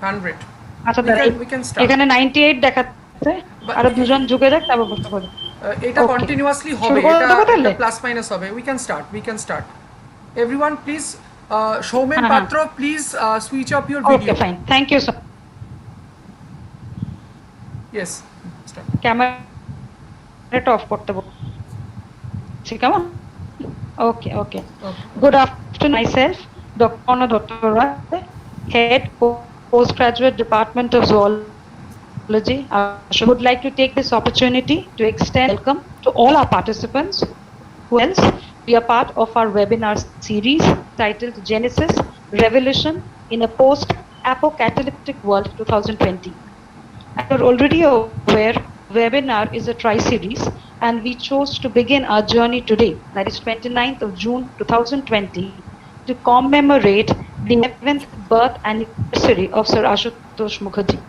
100. আচ্ছা We can start. এখানে 98 দেখাচ্ছে আর দুজন ঝুঁকে যাক তারপর বসতে পারি এটা কন্টিনিউয়াসলি হবে, এটা প্লাস মাইনাস হবে. We can start. Everyone please, Shoumen Patro, please switch off your video. Okay, fine. Thank you, sir. Yes, start. Camera off করতে বলছি, কেমন? Okay. Good afternoon, myself, Dr. Asutosh, Head, Postgraduate Department of Zoology. I would like to take this opportunity to extend welcome to all our participants who else be a part of our webinar series titled Genesis, Revolution in a Post-Apocalyptic World 2020. As you're already aware, webinar is a tri-series, and we chose to begin our journey today, that is 29th of June 2020, to commemorate the 11th birth anniversary of Sir Asutosh Mukherjee.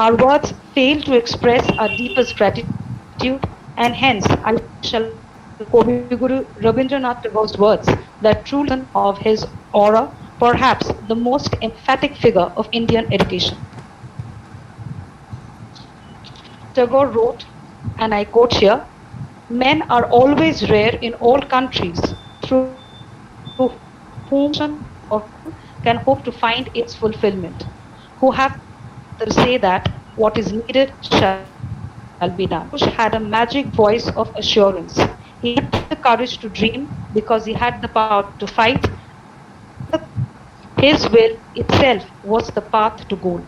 Our words fail to express our deepest gratitude, and hence I shall Kavi Guru Rabindranath Tagore's words that truly of his aura, perhaps the most emphatic figure of Indian education. Tagore wrote, and I quote here, "Men are always rare in all countries, through whom or can hope to find its fulfillment, who have to say that what is needed shall be done." Bush had a magic voice of assurance. He had the courage to dream because he had the power to fight. His will itself was the path to goal.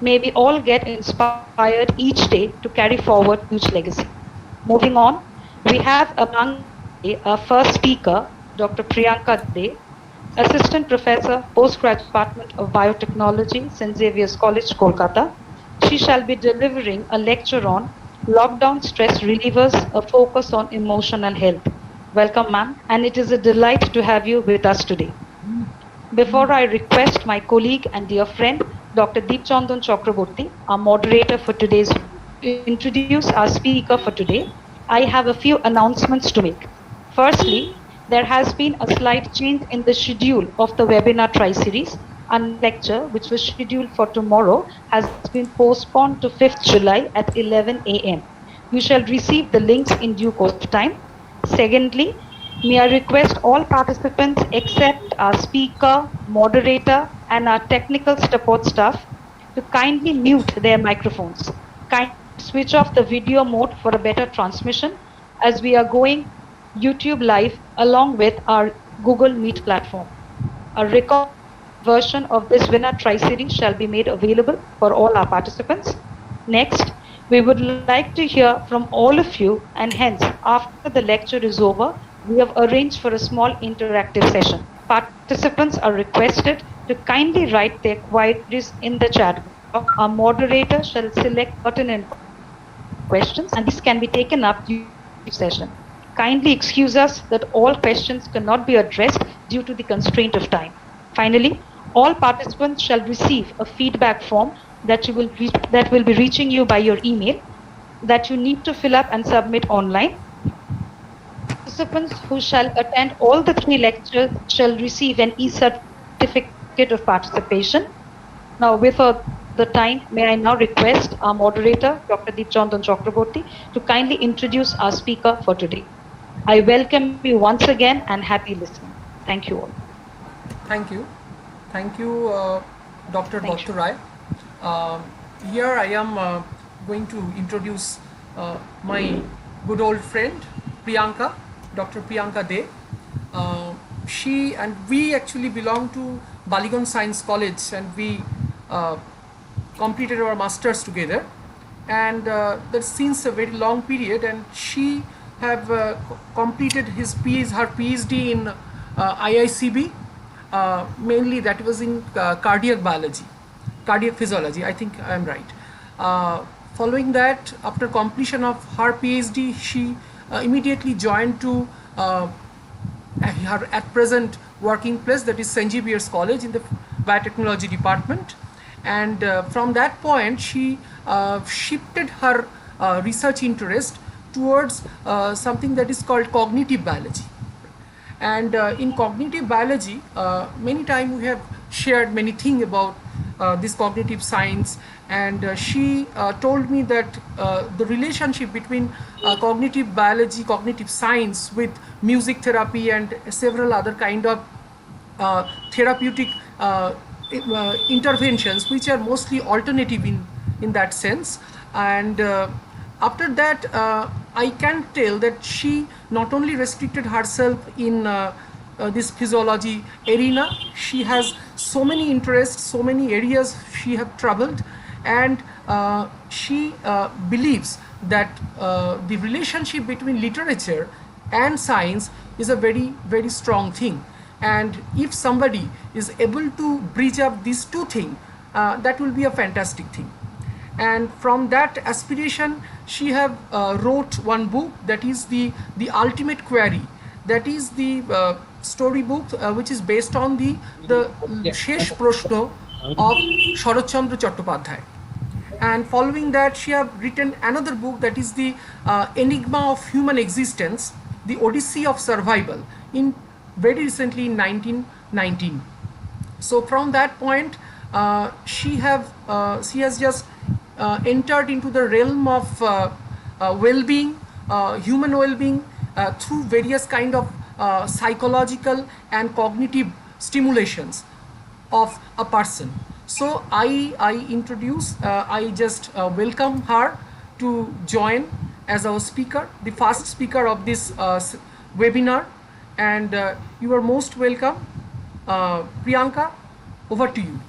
May we all get inspired each day to carry forward huge legacy. Moving on, we have among our first speaker, Dr. Priyanka De, Assistant Professor, Postgraduate Department of Biotechnology, St. Xavier's College, Kolkata. She shall be delivering a lecture on Lockdown Stress Relievers, a focus on emotional health. Welcome, ma'am, and it is a delight to have you with us today. Before I request my colleague and dear friend, Dr. Deepchandran Chakraborty, our moderator for today's, introduce our speaker for today, I have a few announcements to make. Firstly, there has been a slight change in the schedule of the webinar tri-series, and lecture, which was scheduled for tomorrow, has been postponed to 5th July at 11 a.m. You shall receive the links in due course of time. Secondly, may I request all participants except our speaker, moderator, and our technical support staff to kindly mute their microphones. Kindly switch off the video mode for a better transmission, as we are going YouTube live along with our Google Meet platform. A recorded version of this winner tri-series shall be made available for all our participants. Next, we would like to hear from all of you, and hence, after the lecture is over, we have arranged for a small interactive session. Participants are requested to kindly write their queries in the chat box. Our moderator shall select pertinent questions, and this can be taken up during the session. Kindly excuse us that all questions cannot be addressed due to the constraint of time. Finally, all participants shall receive a feedback form that will be reaching you by your email, that you need to fill up and submit online. Participants who shall attend all the 3 lectures shall receive an e-certificate of participation. Now, without the time, may I now request our moderator, Dr. Deepchandran Chakraborty, to kindly introduce our speaker for today. I welcome you once again and happy listening. Thank you all. Thank you, Dr. Rai. Here I am going to introduce my good old friend, Priyanka, Dr. Priyanka De. She and we actually belong to Baligon Science College, and we completed our masters together, and that's since a very long period, and she have completed her PhD in IICB, mainly that was in cardiac biology, cardiac physiology, I think I am right. Following that, after completion of her PhD, she immediately joined to her at present working place, that is St. Xavier's College in the Biotechnology department, and from that point she shifted her research interest towards something that is called cognitive biology. And in cognitive biology, many times we have shared many things about this cognitive science, and she told me that the relationship between cognitive biology, cognitive science with music therapy and several other kind of therapeutic interventions, which are mostly alternative in that sense. And after that, I can tell that she not only restricted herself in this physiology arena, she has so many interests, so many areas she have traveled, and she believes that the relationship between literature and science is a very very strong thing, and if somebody is able to bridge up these two things, that will be a fantastic thing. And from that aspiration, she have wrote one book, that is the ultimate query, that is the storybook which is based on the শেষ প্রশ্ন of Saratchandra Chattopadhyay. And following that, she have written another book, that is the enigma of human existence, the odyssey of survival, in very recently in 1919. So from that point, she has just entered into the realm of well-being, human well-being, through various kind of psychological and cognitive stimulations of a person. So I introduce, I just welcome her to join as our speaker, the first speaker of this webinar, and you are most welcome. Priyanka, over to you.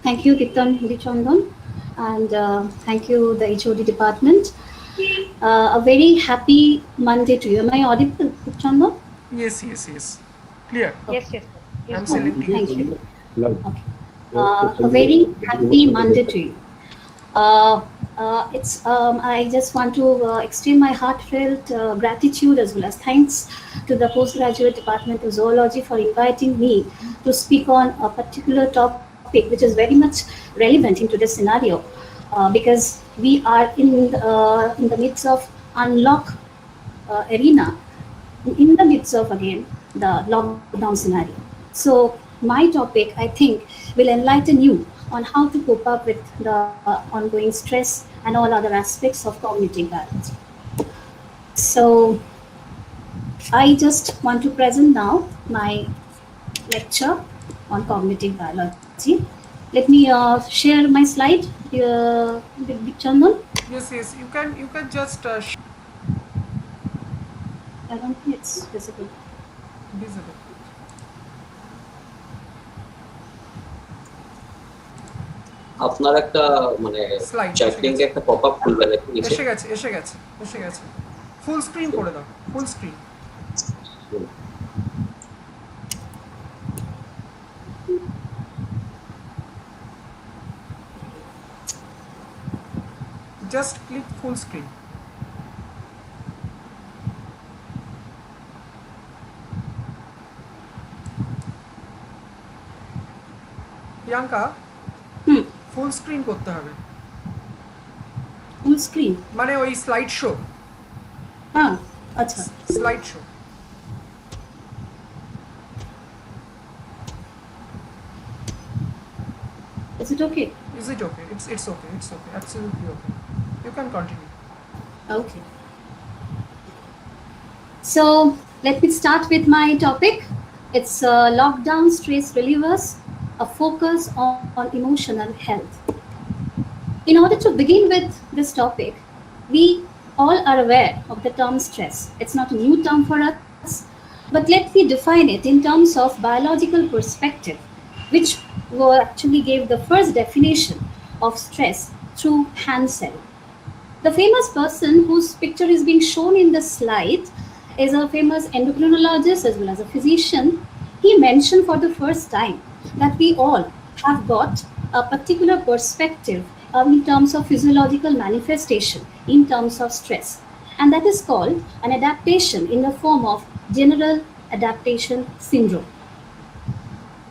Thank you, Kitan Hidichandan, and thank you, the HOD department. A very happy Monday to you. Am I audible, Hidichandan? Yes, clear. Yes, yes, yes. I'm selecting. Thank you. Okay. A very happy Monday to you. I just want to extend my heartfelt gratitude as well as thanks to the Postgraduate Department of Zoology for inviting me to speak on a particular topic which is very much relevant in today's scenario, because we are in the midst of unlock arena, in the midst of, again, the lockdown scenario. So my topic, I think, will enlighten you on how to cope up with the ongoing stress and all other aspects of cognitive biology. So I just want to present now my lecture on cognitive biology. Let me share my slide with Chandan. Yes, you can just I don't think it's visible. আপনার একটা মানে chat লিংকে একটা popup খুলবে নাকি নিচে? এসে গেছে ফুল স্ক্রিন করে দাও, full screen. Just click full screen. Priyanka, full screen করতে হবে। ফুল স্ক্রিন মানে ওই স্লাইড শো। হ্যাঁ, আচ্ছা, slide show. Is it okay? Is it okay? It's okay. It's okay. Absolutely okay. You can continue. Okay. So let me start with my topic. It's lockdown stress relievers, a focus on emotional health. In order to begin with this topic, we all are aware of the term stress. It's not a new term for us, but let me define it in terms of biological perspective, which actually gave the first definition of stress through Hansel. The famous person whose picture is being shown in the slide is a famous endocrinologist as well as a physician. He mentioned for the first time that we all have got a particular perspective in terms of physiological manifestation, in terms of stress. And that is called an adaptation in the form of general adaptation syndrome.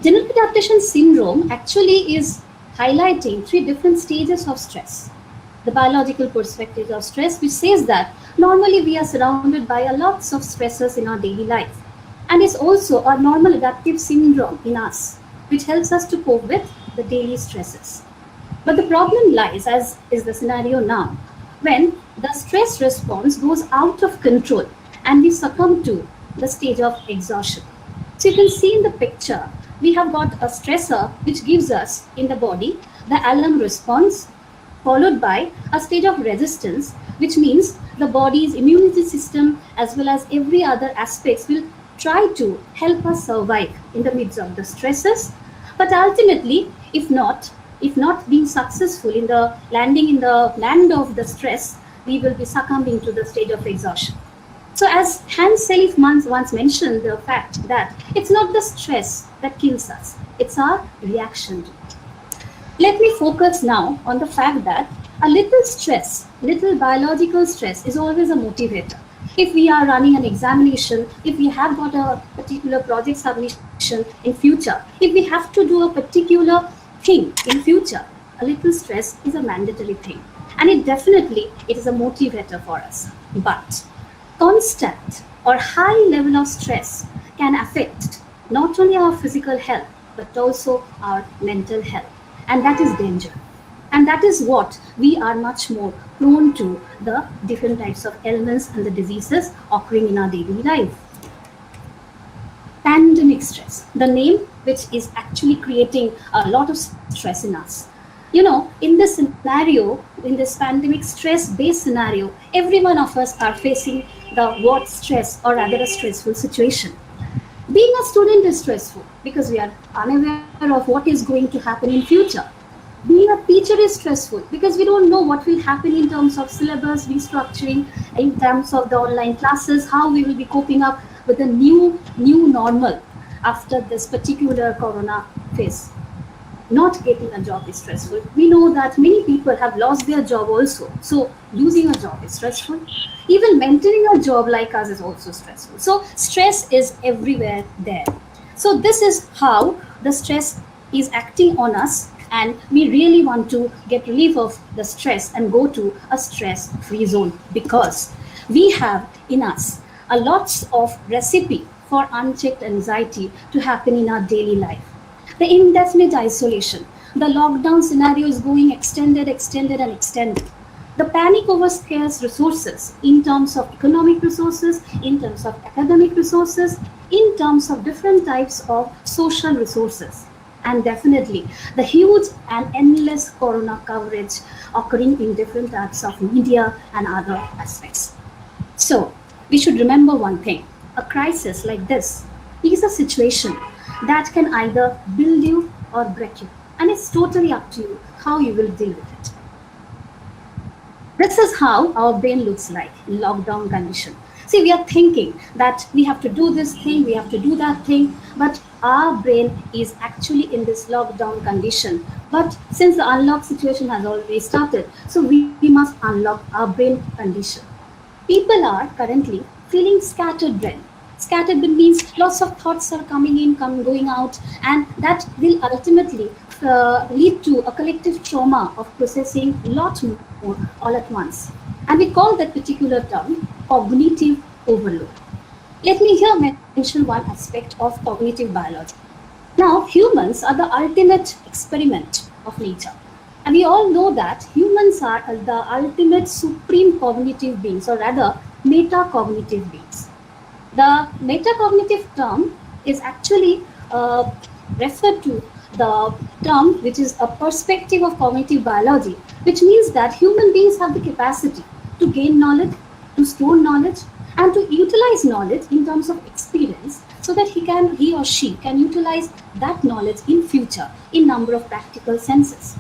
General adaptation syndrome actually is highlighting 3 different stages of stress. the biological perspective of stress, which says that normally we are surrounded by a lots of stresses in our daily life. And it's also a normal adaptive syndrome in us, which helps us to cope with the daily stresses. But the problem lies, as is the scenario now, when the stress response goes out of control and we succumb to the stage of exhaustion. So you can see in the picture, we have got a stressor which gives us in the body the alarm response, followed by a stage of resistance, which means the body's immunity system as well as every other aspects will try to help us survive in the midst of the stresses. But ultimately, if not being successful in the landing in the land of the stress, we will be succumbing to the stage of exhaustion. So, as Hans Selye once mentioned, the fact that it's not the stress that kills us, it's our reaction to it. Let me focus now on the fact that a little stress, little biological stress, is always a motivator. If we are running an examination, if we have got a particular project submission in future, if we have to do a particular thing in future, a little stress is a mandatory thing. And it is a motivator for us. But constant or high level of stress can affect not only our physical health, but also our mental health. And that is danger. And that is what we are much more prone to the different types of ailments and the diseases occurring in our daily life. Pandemic stress, the name which is actually creating a lot of stress in us. In this scenario, in this pandemic stress-based scenario, every one of us are facing the what stress or rather a stressful situation. Being a student is stressful because we are unaware of what is going to happen in future. Being a teacher is stressful because we don't know what will happen in terms of syllabus restructuring, in terms of the online classes, how we will be coping up with the new normal after this particular corona phase. Not getting a job is stressful. We know that many people have lost their job also. So losing a job is stressful. Even maintaining a job like us is also stressful. So stress is everywhere there. So this is how the stress is acting on us, and we really want to get relief of the stress and go to a stress-free zone, because we have in us a lots of recipe for unchecked anxiety to happen in our daily life. The indefinite isolation, the lockdown scenario is going extended. The panic over scarce resources in terms of economic resources, in terms of academic resources, in terms of different types of social resources. And definitely the huge and endless corona coverage occurring in different types of media and other aspects. So we should remember one thing: a crisis like this is a situation that can either build you or break you, and it's totally up to you how you will deal with it. This is how our brain looks like in lockdown condition. See, we are thinking that we have to do this thing, we have to do that thing, but our brain is actually in this lockdown condition. But since the unlock situation has already started, so we must unlock our brain condition. People are currently feeling scattered brain. Scattered brain means lots of thoughts are coming in, going out, and that will ultimately lead to a collective trauma of processing a lot more all at once. And we call that particular term cognitive overload. Let me here mention one aspect of cognitive biology. Now, humans are the ultimate experiment of nature. And we all know that humans are the ultimate supreme cognitive beings, or rather metacognitive beings. The metacognitive term is actually referred to the term which is a perspective of cognitive biology, which means that human beings have the capacity to gain knowledge, to store knowledge, and to utilize knowledge in terms of experience, so that he or she can utilize that knowledge in future in number of practical senses.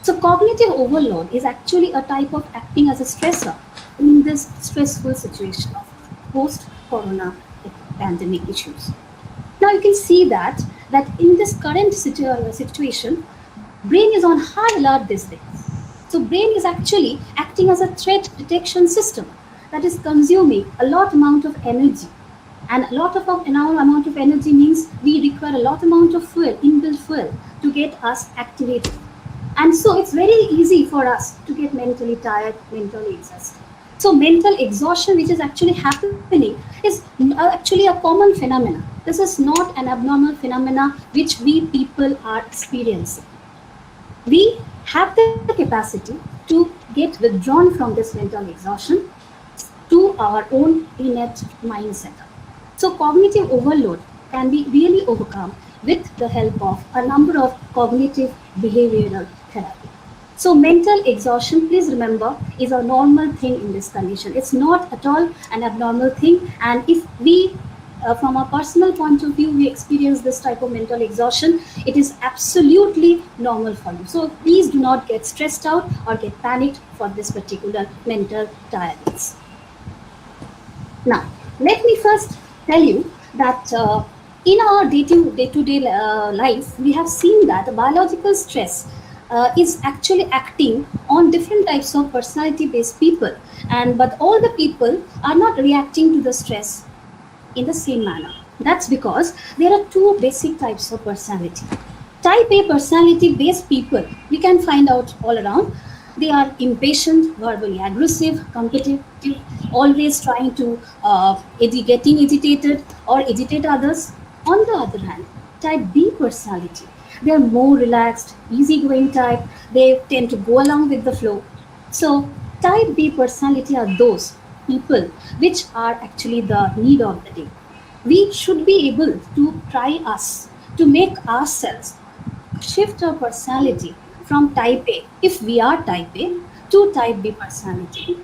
So cognitive overload is actually a type of acting as a stressor in this stressful situation of post-corona pandemic issues. Now you can see that in this current situation, brain is on high alert these days. So brain is actually acting as a threat detection system that is consuming a lot amount of energy. And a lot of amount of energy means we require a lot amount of fuel, inbuilt fuel, to get us activated. And so it's very easy for us to get mentally tired, mentally exhausted. So mental exhaustion, which is actually happening, is actually a common phenomena. This is not an abnormal phenomena which we people are experiencing. We have the capacity to get withdrawn from this mental exhaustion to our own innate mind setup. So cognitive overload can be really overcome with the help of a number of cognitive behavioral therapy. So mental exhaustion, please remember, is a normal thing in this condition. It's not at all an abnormal thing. And if we, from a personal point of view, we experience this type of mental exhaustion, it is absolutely normal for you. So please do not get stressed out or get panicked for this particular mental tiredness. Now, let me first tell you that in our day-to-day life, we have seen that biological stress is actually acting on different types of personality-based people, but all the people are not reacting to the stress in the same manner. That's because there are two basic types of personality. Type A personality-based people, we can find out all around. They are impatient, verbally aggressive, competitive, always trying to getting agitated or agitate others. On the other hand, type B personality, they are more relaxed, easygoing type. They tend to go along with the flow. So type B personality are those people which are actually the need of the day. We should be able to try us to make ourselves shift our personality from type A, if we are type A, to type B personality.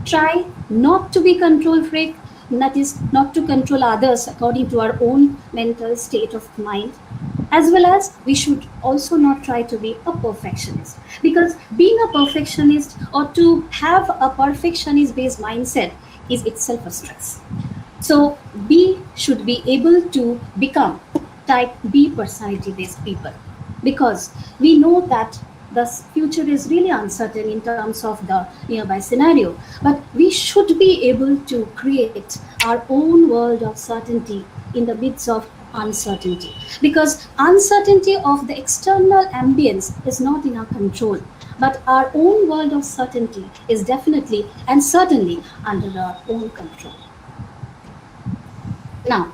Try not to be control freak, that is, not to control others according to our own mental state of mind. As well as we should also not try to be a perfectionist, because being a perfectionist or to have a perfectionist based mindset is itself a stress. So we should be able to become type B personality based people, because we know that the future is really uncertain in terms of the nearby scenario, but we should be able to create our own world of certainty in the midst of uncertainty, because uncertainty of the external ambience is not in our control, but our own world of certainty is definitely and certainly under our own control. Now,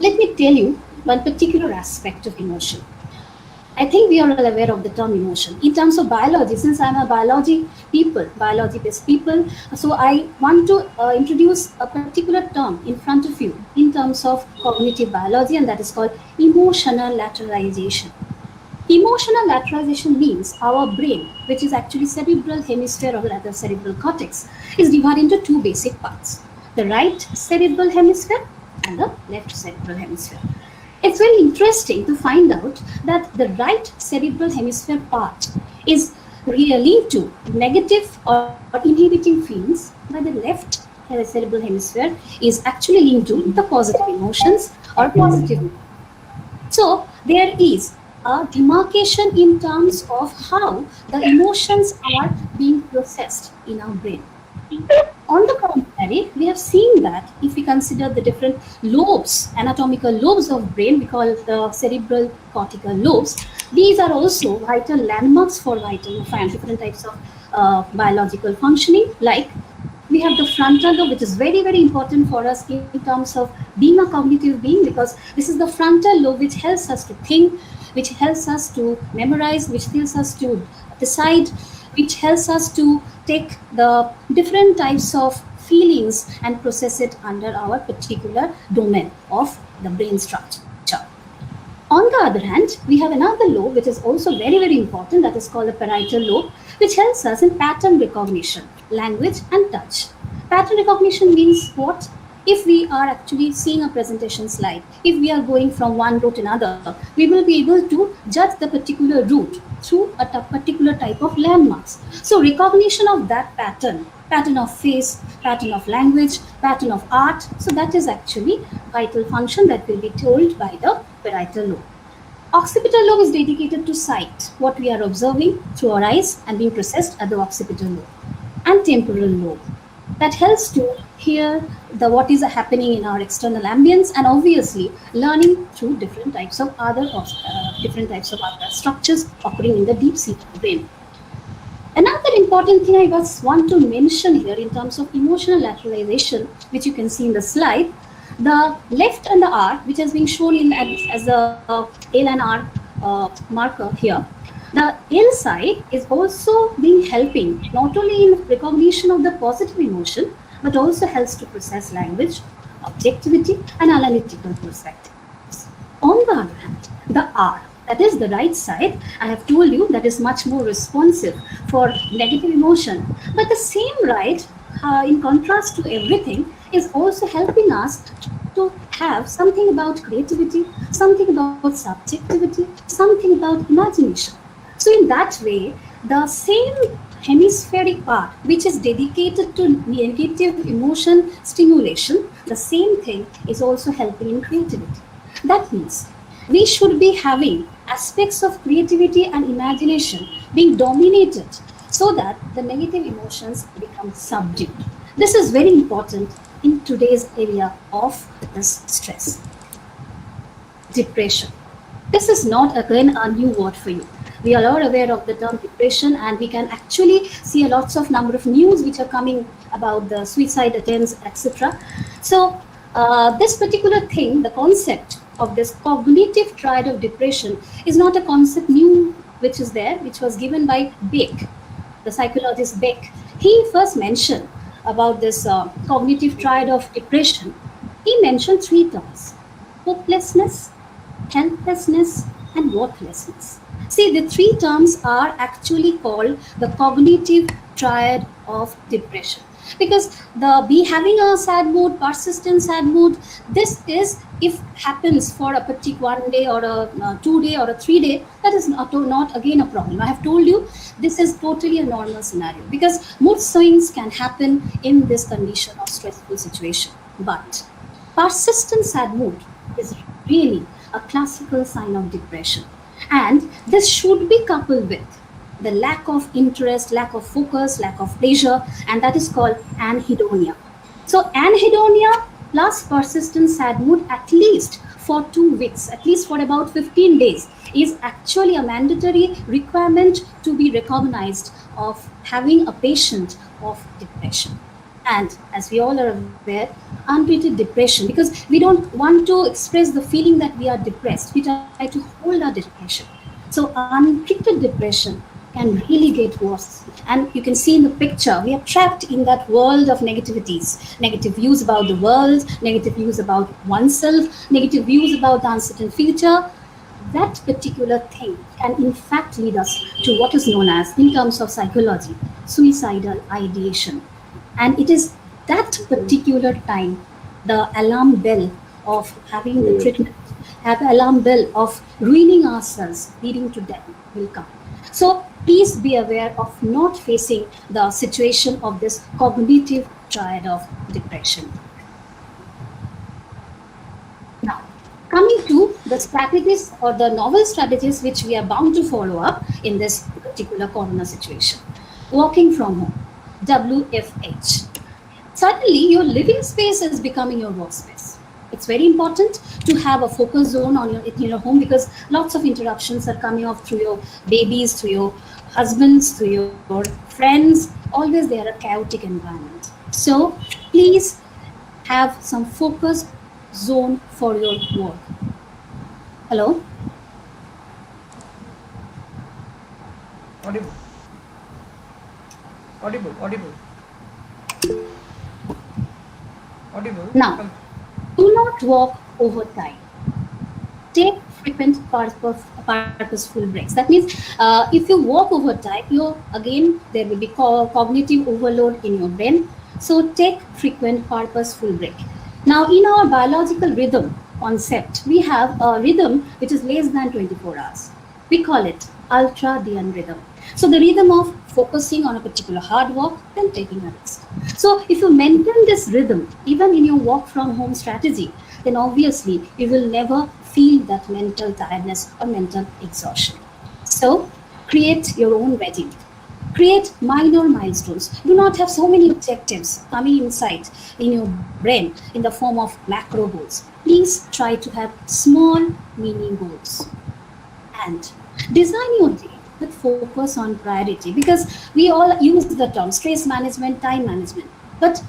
let me tell you one particular aspect of emotion. I think we are all aware of the term emotion. In terms of biology, since I'm a biology-based people, so I want to introduce a particular term in front of you in terms of cognitive biology, and that is called emotional lateralization. Emotional lateralization means our brain, which is actually cerebral hemisphere or rather cerebral cortex, is divided into two basic parts: the right cerebral hemisphere and the left cerebral hemisphere. It's very interesting to find out that the right cerebral hemisphere part is linked to negative or inhibiting feelings, while the left cerebral hemisphere is actually linked to the positive emotions or positive. So there is a demarcation in terms of how the emotions are being processed in our brain. On the contrary, we have seen that if we consider the different lobes, anatomical lobes of brain, we call the cerebral cortical lobes, these are also vital landmarks for different types of biological functioning. Like we have the frontal lobe, which is very, very important for us in terms of being a cognitive being, because this is the frontal lobe which helps us to think, which helps us to memorize, which helps us to decide, which helps us to take the different types of feelings and process it under our particular domain of the brain structure. On the other hand, we have another lobe which is also very, very important, that is called the parietal lobe, which helps us in pattern recognition, language and touch. Pattern recognition means what? If we are actually seeing a presentation slide, if we are going from one route to another, we will be able to judge the particular route through a particular type of landmarks. So recognition of that pattern of face, pattern of language, pattern of art, so that is actually vital function that will be told by the parietal lobe. Occipital lobe is dedicated to sight, what we are observing through our eyes and being processed at the occipital lobe. And temporal lobe, that helps to hear what is happening in our external ambience, and obviously learning through different types of other structures occurring in the deep sea brain. Another important thing I just want to mention here in terms of emotional lateralization, which you can see in the slide, the left and the R, which has been shown in as a L and R marker here, the L side is also being helping not only in recognition of the positive emotion, but also helps to process language, objectivity, and analytical perspectives. On the other hand, the R, that is the right side, I have told you that is much more responsive for negative emotion. But the same right, in contrast to everything, is also helping us to have something about creativity, something about subjectivity, something about imagination. So in that way, the same hemispheric part, which is dedicated to negative emotion stimulation, the same thing is also helping in creativity. That means we should be having aspects of creativity and imagination being dominated so that the negative emotions become subdued. This is very important in today's area of this stress. Depression. This is not again a new word for you. We are all aware of the term depression, and we can actually see a lots of number of news which are coming about the suicide attempts, etc. So this particular thing, the concept of this cognitive triad of depression, is not a concept new which is there, which was given by Beck, the psychologist Beck. He first mentioned about this cognitive triad of depression. He mentioned three terms: hopelessness, helplessness, and worthlessness. See, the three terms are actually called the cognitive triad of depression. Because the be having a sad mood, persistent sad mood, this is if happens for a particular 1 day or a 2 day or a 3 day, that is not again a problem. I have told you this is totally a normal scenario because mood swings can happen in this condition of stressful situation. But persistent sad mood is really a classical sign of depression. And this should be coupled with the lack of interest, lack of focus, lack of pleasure, and that is called anhedonia. So anhedonia plus persistent sad mood at least for 2 weeks, at least for about 15 days, is actually a mandatory requirement to be recognized of having a patient of depression. And as we all are aware, untreated depression, because we don't want to express the feeling that we are depressed, we try to hold our depression. So untreated depression can really get worse. And you can see in the picture, we are trapped in that world of negativities, negative views about the world, negative views about oneself, negative views about the uncertain future. That particular thing can in fact lead us to what is known as, in terms of psychology, suicidal ideation. And it is that particular time, the alarm bell of having the treatment, have alarm bell of ruining ourselves, leading to death will come. So please be aware of not facing the situation of this cognitive triad of depression. Now, coming to the strategies or the novel strategies which we are bound to follow up in this particular corona situation. Working from home, WFH. Suddenly, your living space is becoming your workspace. It's very important to have a focus zone in your home because lots of interruptions are coming off through your babies, through your husbands, through your friends. Always they are a chaotic environment. So please have some focus zone for your work. Hello? Audible. Now, do not walk over time. Take frequent purposeful breaks. That means if you walk over time, there will be cognitive overload in your brain. So take frequent purposeful break. Now, in our biological rhythm concept, we have a rhythm which is less than 24 hours. We call it ultradian rhythm. So the rhythm of focusing on a particular hard work, then taking a rest. So if you maintain this rhythm, even in your work from home strategy, then obviously you will never feel that mental tiredness or mental exhaustion. So create your own regime. Create minor milestones. Do not have so many objectives coming inside in your brain in the form of macro goals. Please try to have small mini goals. And design your day but focus on priority, because we all use the term stress management, time management. But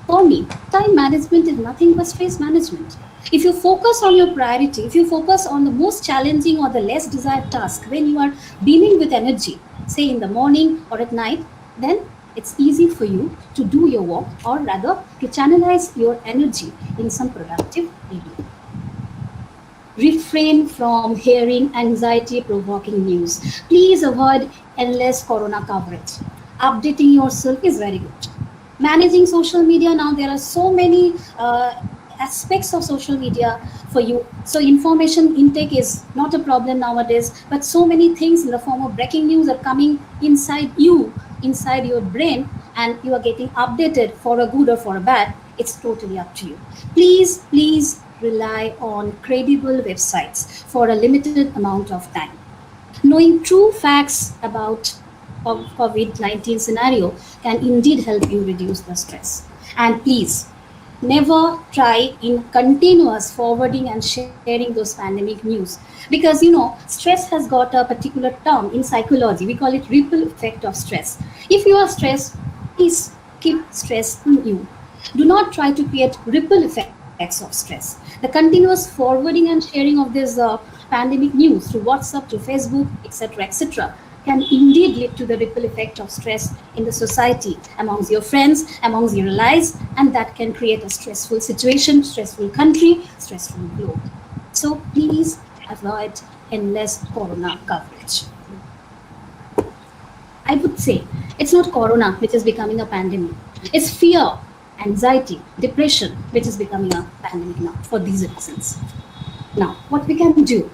for me, time management is nothing but stress management. If you focus on your priority, if you focus on the most challenging or the less desired task when you are beaming with energy, say in the morning or at night, then it's easy for you to do your work, or rather to channelize your energy in some productive area. Refrain from hearing anxiety provoking news. Please avoid endless corona coverage. Updating yourself is very good. Managing social media, now there are so many aspects of social media for you. So information intake is not a problem nowadays, but so many things in the form of breaking news are coming inside you, inside your brain, and you are getting updated for a good or for a bad. It's totally up to you. Please rely on credible websites for a limited amount of time. Knowing true facts about COVID-19 scenario can indeed help you reduce the stress. And please, never try in continuous forwarding and sharing those pandemic news, because stress has got a particular term in psychology. We call it ripple effect of stress. If you are stressed, please keep stress on you. Do not try to create ripple effects of stress. The continuous forwarding and sharing of this pandemic news through WhatsApp, to Facebook, etc., can indeed lead to the ripple effect of stress in the society, amongst your friends, amongst your allies, and that can create a stressful situation, stressful country, stressful globe. So please avoid endless corona coverage. I would say it's not corona which is becoming a pandemic. It's fear, anxiety, depression which is becoming a pandemic now for these reasons. Now, what we can do?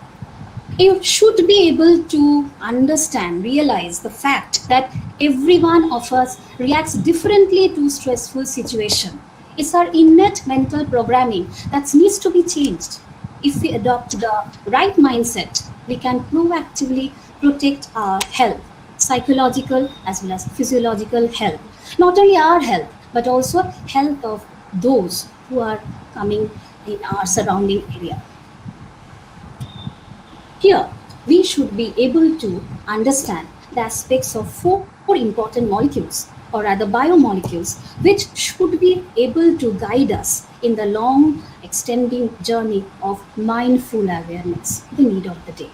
You should be able to understand, realize the fact that every one of us reacts differently to stressful situation. It's our innate mental programming that needs to be changed. If we adopt the right mindset, we can proactively protect our health, psychological as well as physiological health. Not only our health, but also health of those who are coming in our surrounding area. Here, we should be able to understand the aspects of four important molecules, or rather biomolecules, which should be able to guide us in the long extending journey of mindful awareness, the need of the day.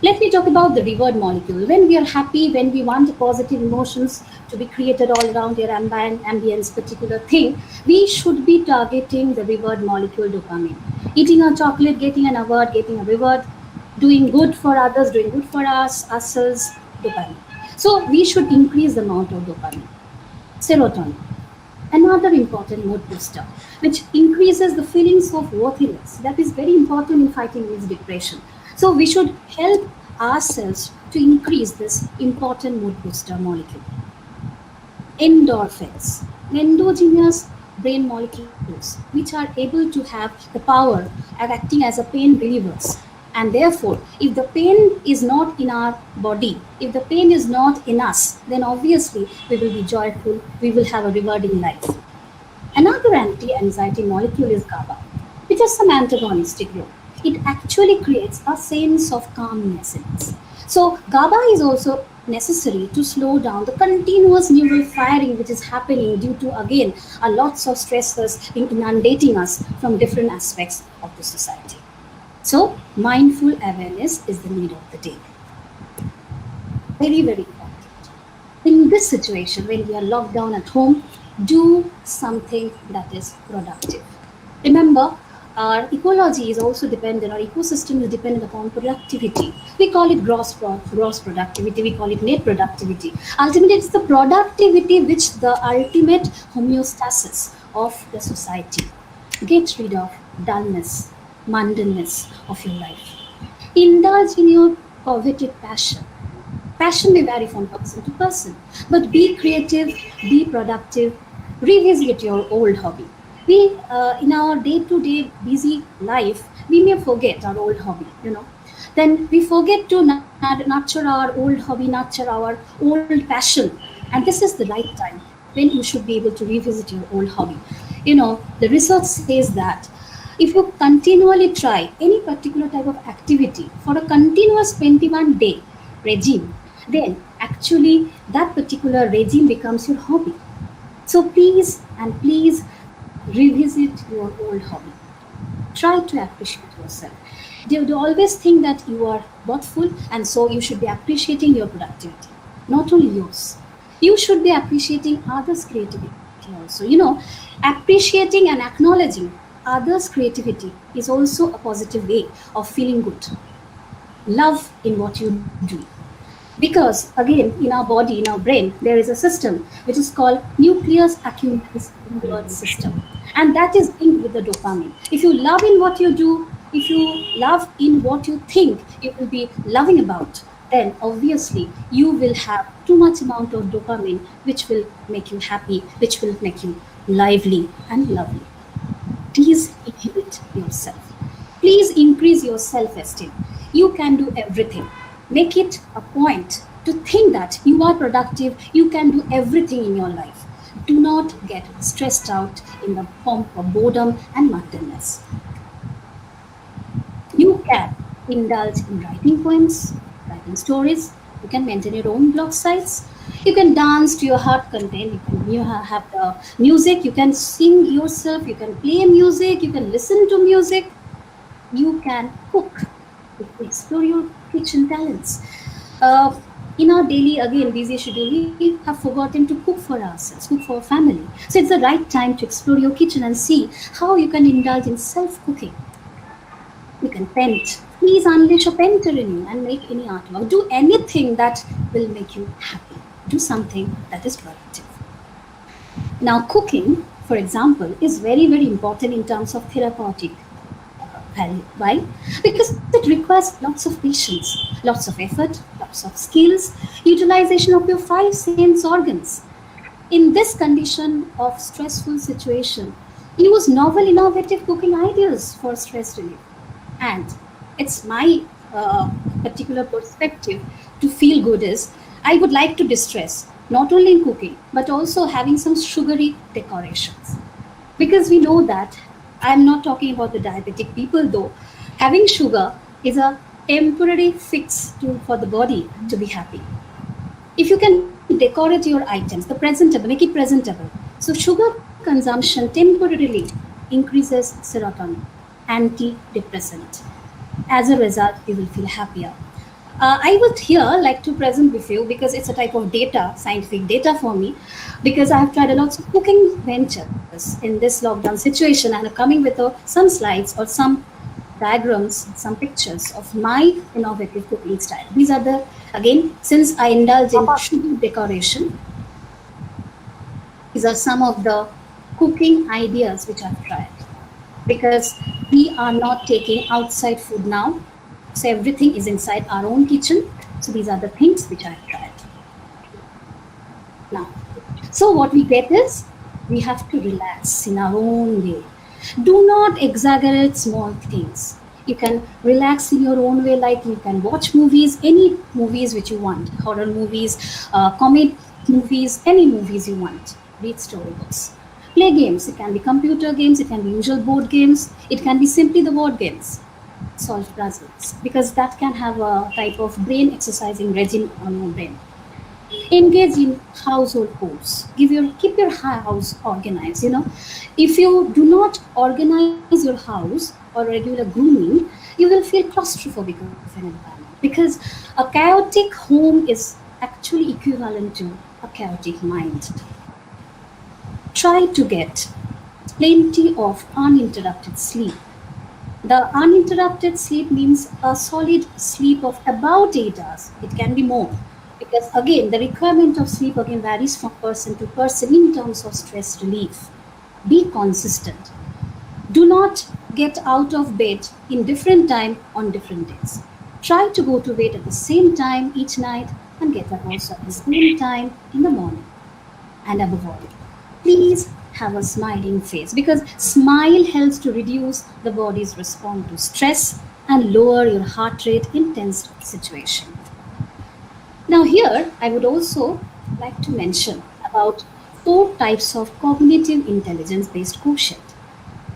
Let me talk about the reward molecule. When we are happy, when we want positive emotions to be created all around your ambience, particular thing, we should be targeting the reward molecule dopamine. Eating a chocolate, getting an award, getting a reward, doing good for others, doing good for us, ourselves, dopamine. So we should increase the amount of dopamine. Serotonin, another important mood booster, which increases the feelings of worthiness. That is very important in fighting with depression. So we should help ourselves to increase this important mood booster molecule. Endorphins, endogenous brain molecules, which are able to have the power of acting as a pain relievers. And therefore, if the pain is not in our body, if the pain is not in us, then obviously we will be joyful, we will have a rewarding life. Another anti-anxiety molecule is GABA, which has some antagonistic role. It actually creates a sense of calmness in us. So GABA is also necessary to slow down the continuous neural firing which is happening due to, again, a lots of stressors inundating us from different aspects of the society. So mindful awareness is the need of the day. Very, very important. In this situation, when we are locked down at home, do something that is productive. Remember, our ecology is also dependent, our ecosystem is dependent upon productivity. We call it gross productivity, we call it net productivity. Ultimately, it's the productivity which the ultimate homeostasis of the society. Get rid of dullness, mundaneness of your life. Indulge in your coveted passion. Passion may vary from person to person, but be creative, be productive, revisit your old hobby. We, in our day-to-day busy life, we may forget our old hobby, Then we forget to nurture our old hobby, nurture our old passion. And this is the right time when you should be able to revisit your old hobby. The research says that if you continually try any particular type of activity for a continuous 21 day, regime, then actually that particular regime becomes your hobby. So please revisit your old hobby. Try to appreciate yourself. Do always think that you are worthful and so you should be appreciating your productivity, not only yours. You should be appreciating others' creativity also. Appreciating and acknowledging others' creativity is also a positive way of feeling good. Love in what you do. Because again, in our body, in our brain, there is a system which is called nucleus accumbens reward system. And that is linked with the dopamine. If you love in what you do, if you love in what you think you will be loving about, then obviously you will have too much amount of dopamine, which will make you happy, which will make you lively and lovely. Please inhibit yourself. Please increase your self esteem. You can do everything. Make it a point to think that you are productive, you can do everything in your life. Do not get stressed out in the form of boredom and muddiness. You can indulge in writing poems, writing stories. You can maintain your own blog sites. You can dance to your heart content. Have the music. You can sing yourself. You can play music. You can listen to music. You can cook. You can explore your kitchen talents. Uh, in our daily, again, busy schedule, we have forgotten to cook for ourselves, cook for our family. So it's the right time to explore your kitchen and see how you can indulge in self cooking. You can paint. Please unleash a painter in you and make any artwork. Do anything that will make you happy. Do something that is productive. Now, cooking, for example, is very, very important in terms of therapeutic value. Why? Because it requires lots of patience, lots of effort, lots of skills, utilization of your five sense organs. In this condition of stressful situation, use novel, innovative cooking ideas for stress relief. And it's my particular perspective to feel good is I would like to distress not only in cooking but also having some sugary decorations, because we know that I'm not talking about the diabetic people though. Having sugar is a temporary fix for the body to be happy. If you can decorate your items, the presentable, make it presentable. So sugar consumption temporarily increases serotonin, antidepressant. As a result, you will feel happier. I would here like to present with you, because it's a type of data, scientific data for me, because I have tried a lot of cooking ventures in this lockdown situation and I'm coming with some slides or some diagrams, some pictures of my innovative cooking style. These are the, again, since I indulge in sugar decoration, these are some of the cooking ideas which I've tried. Because we are not taking outside food now, so everything is inside our own kitchen. So these are the things which I've tried. Now, so what we get is we have to relax in our own way. Do not exaggerate small things. You can relax in your own way, like you can watch movies, any movies which you want, horror movies, comic movies, any movies you want. Read storybooks. Play games. It can be computer games, it can be usual board games, it can be simply the board games. Solve puzzles, because that can have a type of brain exercising regime on your brain. Engage in household chores. Keep your house organized. If you do not organize your house or regular grooming, you will feel claustrophobic of an environment, because a chaotic home is actually equivalent to a chaotic mind. Try to get plenty of uninterrupted sleep. The uninterrupted sleep means a solid sleep of about 8 hours. It can be more, because again, the requirement of sleep again varies from person to person in terms of stress relief. Be consistent. Do not get out of bed in different time on different days. Try to go to bed at the same time each night and get up also at the same time in the morning. And above all, please have a smiling face, because smile helps to reduce the body's response to stress and lower your heart rate in tense situation. Now here, I would also like to mention about 4 types of cognitive intelligence based quotient.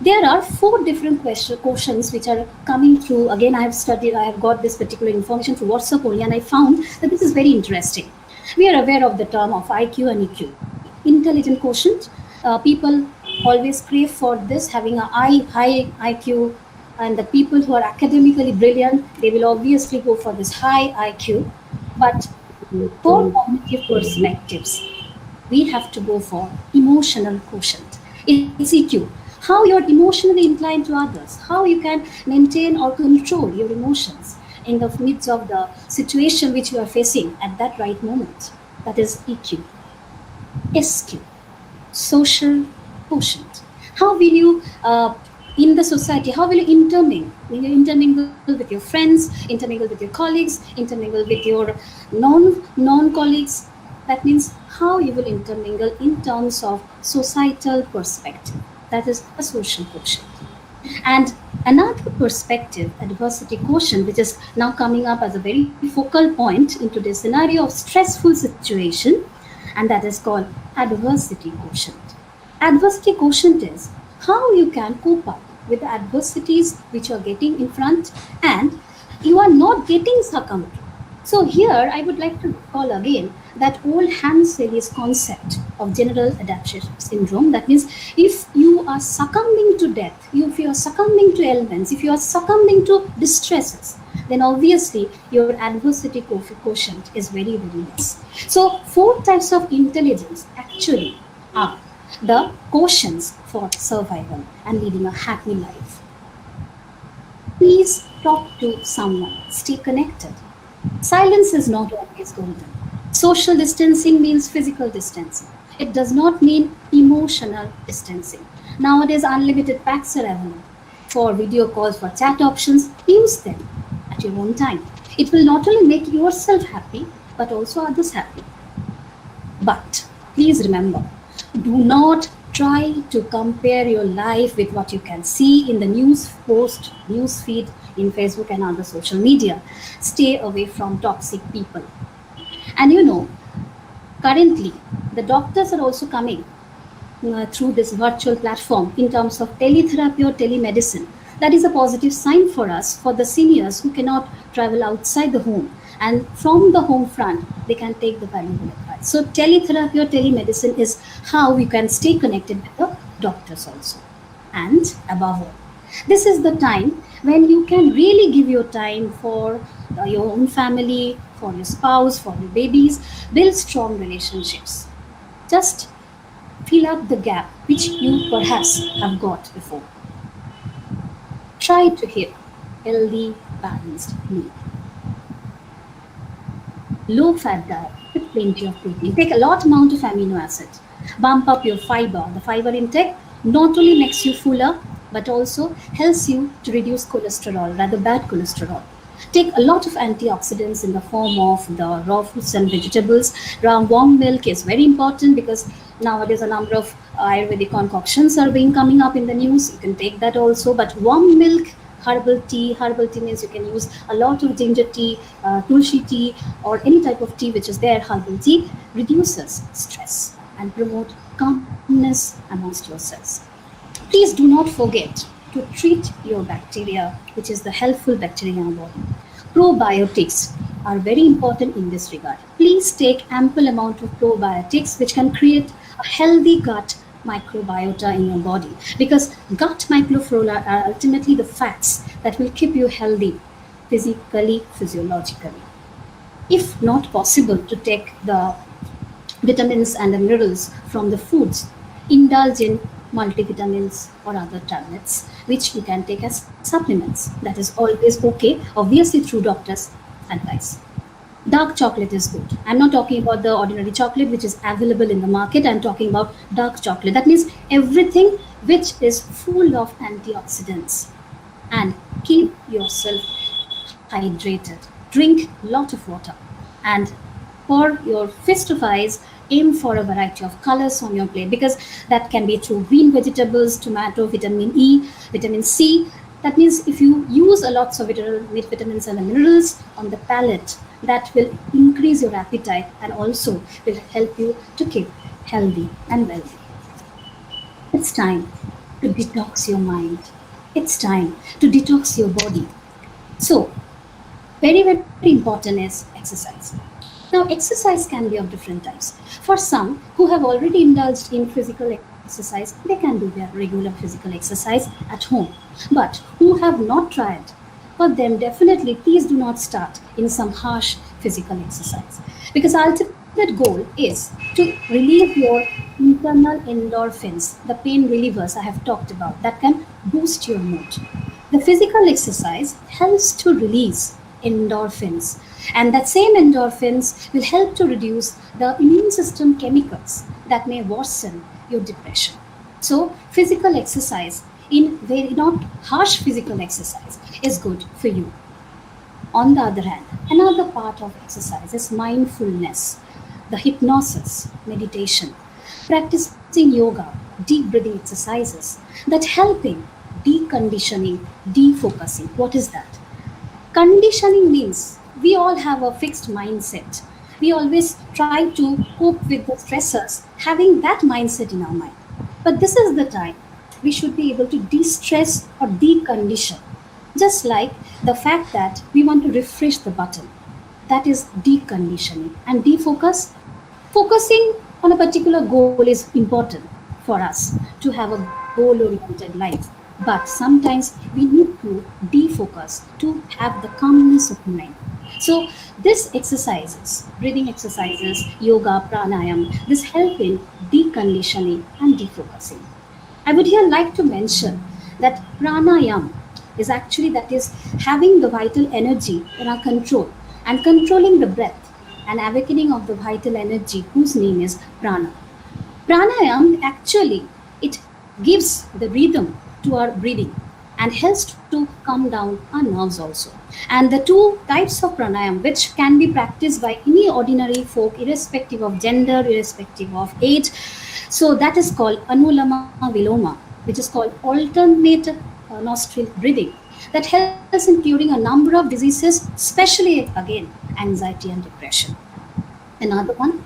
There are four different questions which are coming through. Again, I have got this particular information through WhatsApp only, and I found that this is very interesting. We are aware of the term of IQ and EQ, intelligent quotient. People always crave for this, having a high IQ, and the people who are academically brilliant, they will obviously go for this high IQ. But for cognitive perspectives, we have to go for emotional quotient. It's EQ. How you're emotionally inclined to others, how you can maintain or control your emotions in the midst of the situation which you are facing at that right moment. That is EQ. SQ, social quotient. How will you, in the society, how will you intermingle? Will you intermingle with your friends, intermingle with your colleagues, intermingle with your non colleagues? That means how you will intermingle in terms of societal perspective. That is a social quotient. And another perspective, adversity quotient, which is now coming up as a very focal point into this scenario of stressful situation, and that is called adversity quotient. Adversity quotient is how you can cope up with the adversities which you are getting in front and you are not getting succumbed to. So here I would like to call again that old Hans-Selye's concept of general adaptation syndrome. That means if you are succumbing to death, if you are succumbing to ailments, if you are succumbing to distresses, then obviously your adversity quotient is very, very less. So four types of intelligence actually are the quotients for survival and leading a happy life. Please talk to someone, stay connected. Silence is not always golden. Social distancing means physical distancing. It does not mean emotional distancing. Nowadays, unlimited packs are available for video calls, for chat options. Use them at your own time. It will not only make yourself happy, but also others happy. But please remember, do not try to compare your life with what you can see in the news post, news feed, in Facebook and other social media. Stay away from toxic people. And currently, the doctors are also coming through this virtual platform in terms of teletherapy or telemedicine. That is a positive sign for us, for the seniors who cannot travel outside the home. And from the home front, they can take the valuable advice. So teletherapy or telemedicine is how we can stay connected with the doctors also. And above all, this is the time when you can really give your time for your own family, for your spouse, for your babies, build strong relationships. Just fill up the gap which you perhaps have got before. Try to hit healthy, balanced meal. Low fat diet with plenty of protein. Take a lot amount of amino acids. Bump up your fiber. The fiber intake not only makes you fuller, but also helps you to reduce cholesterol, rather bad cholesterol. Take a lot of antioxidants in the form of the raw fruits and vegetables. Warm milk is very important because nowadays a number of Ayurvedic concoctions are being coming up in the news. You can take that also, but warm milk, herbal tea means you can use a lot of ginger tea, tulsi tea, or any type of tea which is there, herbal tea, reduces stress and promote calmness amongst your cells. Please do not forget to treat your bacteria, which is the helpful bacteria in our body. Probiotics are very important in this regard. Please take ample amount of probiotics, which can create a healthy gut microbiota in your body, because gut microflora are ultimately the fats that will keep you healthy physically, physiologically. If not possible to take the vitamins and the minerals from the foods, indulge in multivitamins or other tablets, which you can take as supplements. That is always okay, obviously through doctor's advice. Dark chocolate is good. I'm not talking about the ordinary chocolate which is available in the market. I'm talking about dark chocolate. That means everything which is full of antioxidants. And keep yourself hydrated. Drink a lot of water. And for your feast of eyes, aim for a variety of colors on your plate, because that can be through green vegetables, tomato, vitamin E, vitamin C. That means if you use a lots of vitamins and minerals on the palate, that will increase your appetite and also will help you to keep healthy and wealthy. It's time to detox your mind. It's time to detox your body. So, very, very important is exercise. Now, exercise can be of different types. For some who have already indulged in physical exercise, they can do their regular physical exercise at home. But who have not tried, for them, definitely please do not start in some harsh physical exercise. Because ultimate goal is to relieve your internal endorphins, the pain relievers I have talked about, that can boost your mood. The physical exercise helps to release endorphins, and that same endorphins will help to reduce the immune system chemicals that may worsen your depression. So, physical exercise, in very not harsh physical exercise, is good for you. On the other hand, another part of exercise is mindfulness, the hypnosis, meditation, practicing yoga, deep breathing exercises that helping deconditioning, defocusing. What is that? Conditioning means we all have a fixed mindset. We always try to cope with the stressors, having that mindset in our mind. But this is the time we should be able to de stress or decondition. Just like the fact that we want to refresh the button, that is deconditioning. And defocus, focusing on a particular goal is important for us to have a goal oriented life. But sometimes we need to defocus to have the calmness of mind. So, this exercises, breathing exercises, yoga, pranayam, this help in deconditioning and defocusing. I would here like to mention that pranayam is actually that is having the vital energy in our control and controlling the breath and awakening of the vital energy whose name is prana. Pranayam actually it gives the rhythm to our breathing and helps to calm down our nerves also. And the two types of pranayam which can be practiced by any ordinary folk irrespective of gender, irrespective of age. So that is called anulama viloma, which is called alternate nostril breathing that helps in curing a number of diseases, especially again anxiety and depression. Another one,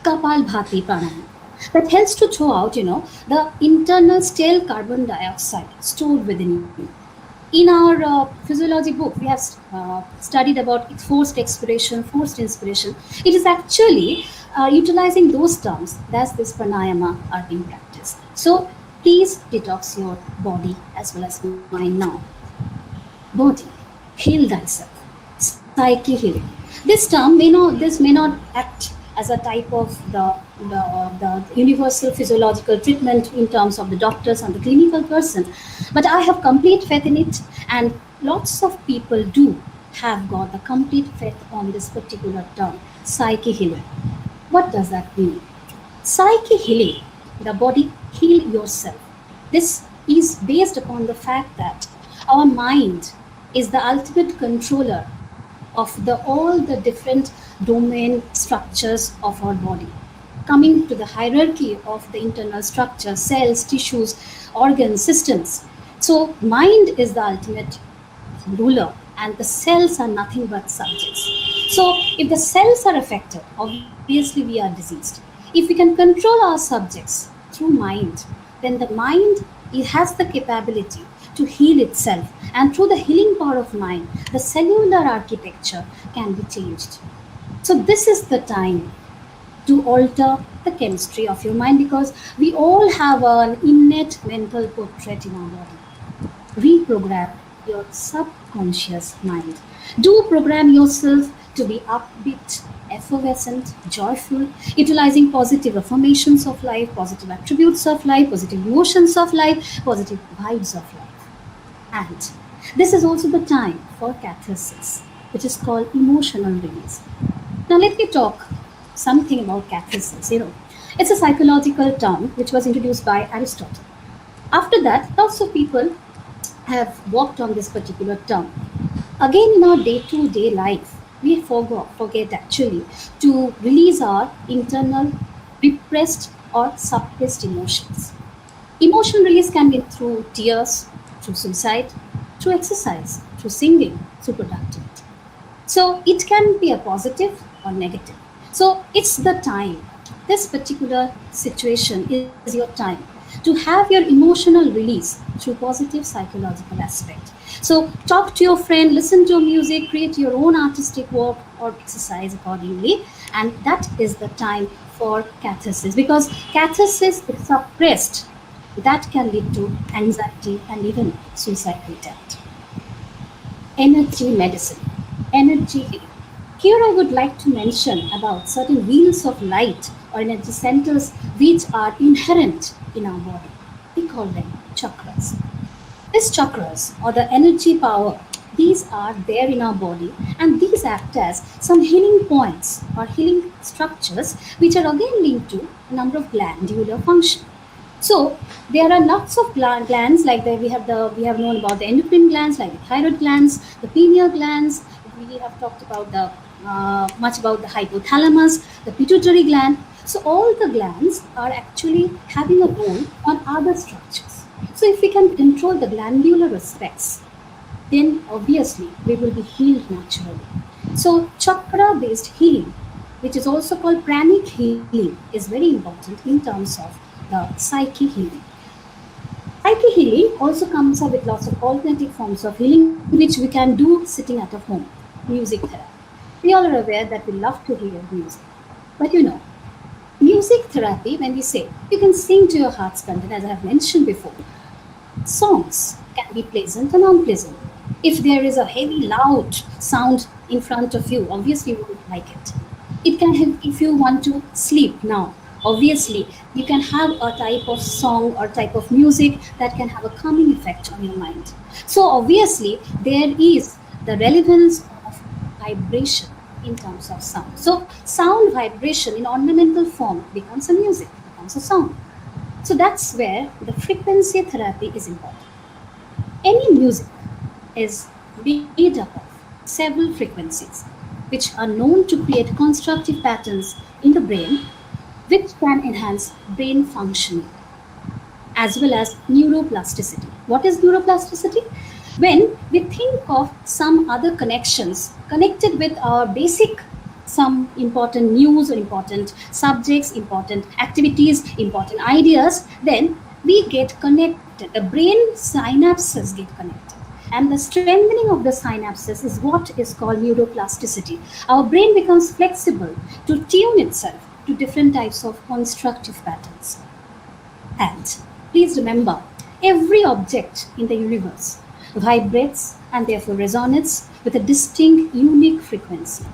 Kapalbhati pranayama, that helps to throw out, the internal stale carbon dioxide stored within you. In our physiology book, we have studied about forced expiration, forced inspiration. It is actually utilizing those terms that this pranayama are being practiced. So please detox your body as well as mind now. Body, heal thyself. Psyche healing. This term this may not act as a type of the universal physiological treatment in terms of the doctors and the clinical person, but I have complete faith in it, and lots of people do have got the complete faith on this particular term, psyche healing. What does that mean? Psyche healing, the body heal yourself. This is based upon the fact that our mind is the ultimate controller of all the different domain structures of our body. Coming to the hierarchy of the internal structure, cells, tissues, organs, systems. So mind is the ultimate ruler and the cells are nothing but subjects. So if the cells are affected, obviously we are diseased. If we can control our subjects through mind, then the mind, it has the capability to heal itself, and through the healing power of mind, the cellular architecture can be changed. So this is the time to alter the chemistry of your mind, because we all have an innate mental portrait in our body. Reprogram your subconscious mind. Do program yourself to be upbeat, effervescent, joyful, utilizing positive affirmations of life, positive attributes of life, positive emotions of life, positive vibes of life. And this is also the time for catharsis, which is called emotional release. Now let me talk something about catharsis. It's a psychological term which was introduced by Aristotle. After that, lots of people have worked on this particular term. Again, in our day-to-day life, we forget actually to release our internal repressed or suppressed emotions. Emotional release can be through tears, through suicide, through exercise, through singing, through productivity. So it can be a positive or negative. So it's the time. This particular situation is your time to have your emotional release through positive psychological aspect. So talk to your friend, listen to music, create your own artistic work or exercise accordingly, and that is the time for catharsis, because catharsis is suppressed, that can lead to anxiety and even suicidal attempt. Energy medicine, energy healing. Here I would like to mention about certain wheels of light or energy centers which are inherent in our body. We call them chakras. These chakras or the energy power, these are there in our body, and these act as some healing points or healing structures which are again linked to a number of glandular function. So there are lots of glands like we have known about the endocrine glands like the thyroid glands, the pineal glands. We have talked about the much about the hypothalamus, the pituitary gland. So all the glands are actually having a role on other structures. So if we can control the glandular aspects, then obviously we will be healed naturally. So chakra based healing, which is also called pranic healing, is very important in terms of the psyche healing. Psyche healing also comes up with lots of alternative forms of healing which we can do sitting at a home. Music therapy. We all are aware that we love to hear music. But music therapy, when we say, you can sing to your heart's content, as I have mentioned before. Songs can be pleasant and unpleasant. If there is a heavy, loud sound in front of you, obviously you won't like it. It can help if you want to sleep now. Obviously, you can have a type of song or type of music that can have a calming effect on your mind. So obviously, there is the relevance of vibration in terms of sound. So sound vibration in ornamental form becomes a music, becomes a song. So that's where the frequency therapy is important. Any music is made up of several frequencies which are known to create constructive patterns in the brain which can enhance brain functioning as well as neuroplasticity. What is neuroplasticity? When we think of some other connections connected with our basic some important news or important subjects, important activities, important ideas, then we get connected. The brain synapses get connected. And the strengthening of the synapses is what is called neuroplasticity. Our brain becomes flexible to tune itself to different types of constructive patterns. And please remember, every object in the universe vibrates and therefore resonates with a distinct, unique frequency.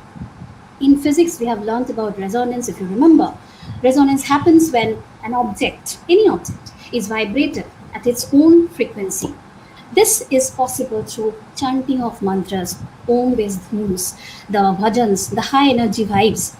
In physics, we have learned about resonance. If you remember, resonance happens when an object, any object, is vibrated at its own frequency. This is possible through chanting of mantras, Om-based hymns, the bhajans, the high energy vibes.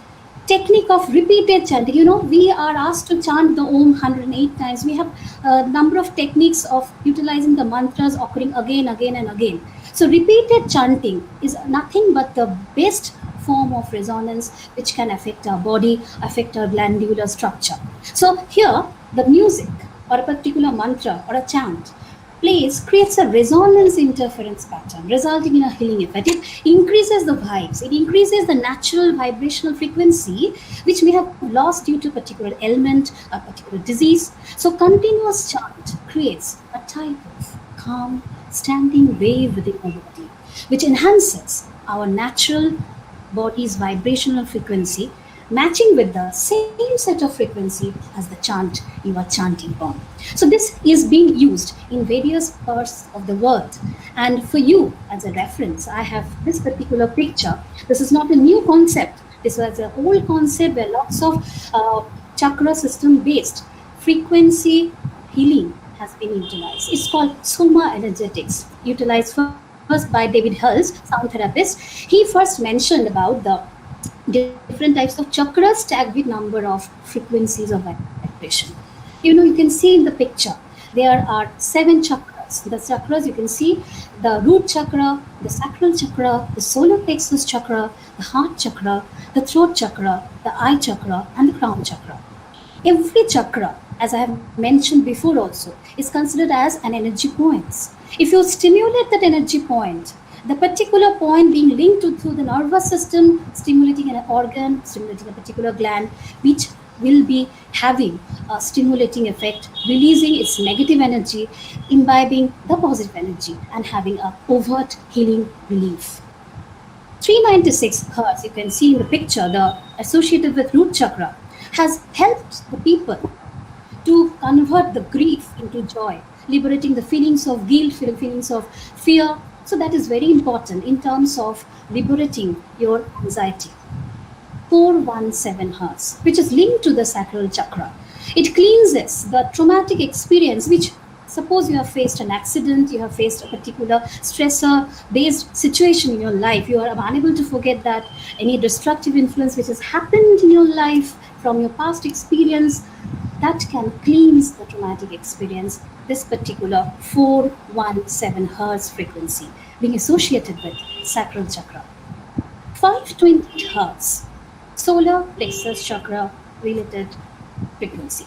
Technique of repeated chanting. We are asked to chant the Om 108 times. We have a number of techniques of utilizing the mantras occurring again, and again. So repeated chanting is nothing but the best form of resonance which can affect our body, affect our glandular structure. So here, the music or a particular mantra or a chant creates a resonance interference pattern, resulting in a healing effect. It increases the vibes, it increases the natural vibrational frequency, which we have lost due to a particular ailment, a particular disease. So continuous chant creates a type of calm, standing wave within our body, which enhances our natural body's vibrational frequency, matching with the same set of frequency as the chant you are chanting on. So this is being used in various parts of the world. And for you, as a reference, I have this particular picture. This is not a new concept. This was an old concept where lots of chakra system based frequency healing has been utilized. It's called soma energetics, utilized first by David Hulse, sound therapist. He first mentioned about the different types of chakras tagged with number of frequencies of vibration. You can see in the picture, there are 7 chakras. The chakras, you can see the root chakra, the sacral chakra, the solar plexus chakra, the heart chakra, the throat chakra, the eye chakra, and the crown chakra. Every chakra, as I have mentioned before also, is considered as an energy point. If you stimulate that energy point, the particular point being linked through the nervous system, stimulating an organ, stimulating a particular gland, which will be having a stimulating effect, releasing its negative energy, imbibing the positive energy, and having a overt healing relief. 396 hertz, you can see in the picture, the associated with root chakra, has helped the people to convert the grief into joy, liberating the feelings of guilt, feelings of fear. So that is very important in terms of liberating your anxiety. 417 hertz, which is linked to the sacral chakra. It cleanses the traumatic experience, which suppose you have faced an accident, you have faced a particular stressor based situation in your life, you are unable to forget that any destructive influence which has happened in your life from your past experience, that can cleanse the traumatic experience. This particular 417 hertz frequency being associated with sacral chakra. 520 hertz, solar plexus chakra related frequency.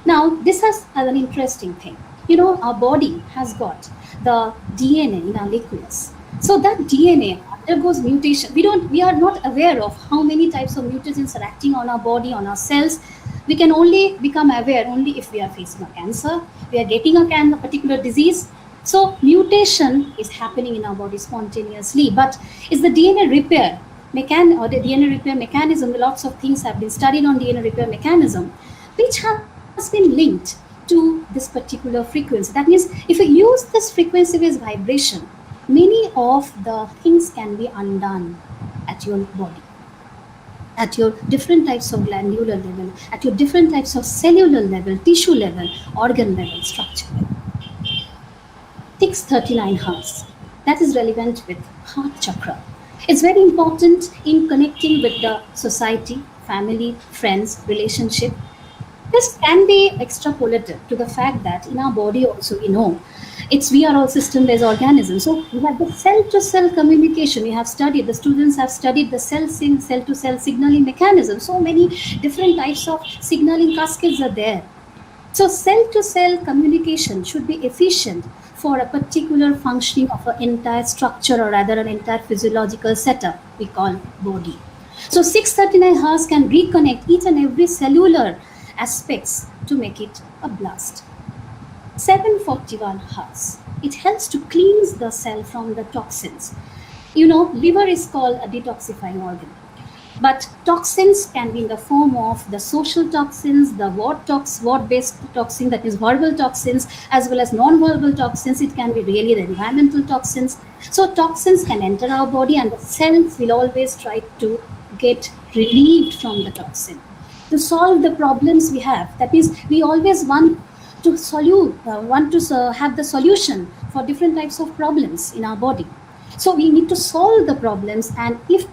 Now, this has an interesting thing. You know, our body has got the DNA in our nucleus. So that DNA undergoes mutation. We are not aware of how many types of mutagens are acting on our body, on our cells. We can only become aware only if we are facing a cancer, we are getting a particular disease. So mutation is happening in our body spontaneously. But is the DNA repair or the DNA repair mechanism, lots of things have been studied on DNA repair mechanism, which has been linked to this particular frequency. That means if you use this frequency-based vibration, many of the things can be undone at your body, at your different types of glandular level, at your different types of cellular level, tissue level, organ level, structure level. 639 hertz, that is relevant with heart chakra. It's very important in connecting with the society, family, friends, relationship. This can be extrapolated to the fact that in our body also, we are all system-based organisms. So we have the cell-to-cell communication. We have studied, the students have studied the cell-to-cell signaling mechanism. So many different types of signaling cascades are there. So cell-to-cell communication should be efficient for a particular functioning of an entire structure, or rather an entire physiological setup we call body. So 639 hertz can reconnect each and every cellular aspects to make it a blast. 741 hertz, it helps to cleanse the cell from the toxins. Liver is called a detoxifying organ. But toxins can be in the form of the social toxins, the word-based toxin, that is verbal toxins, as well as non-verbal toxins. It can be really the environmental toxins. So toxins can enter our body, and the cells will always try to get relieved from the toxin to solve the problems we have. That means we always want to have the solution for different types of problems in our body. So we need to solve the problems, and if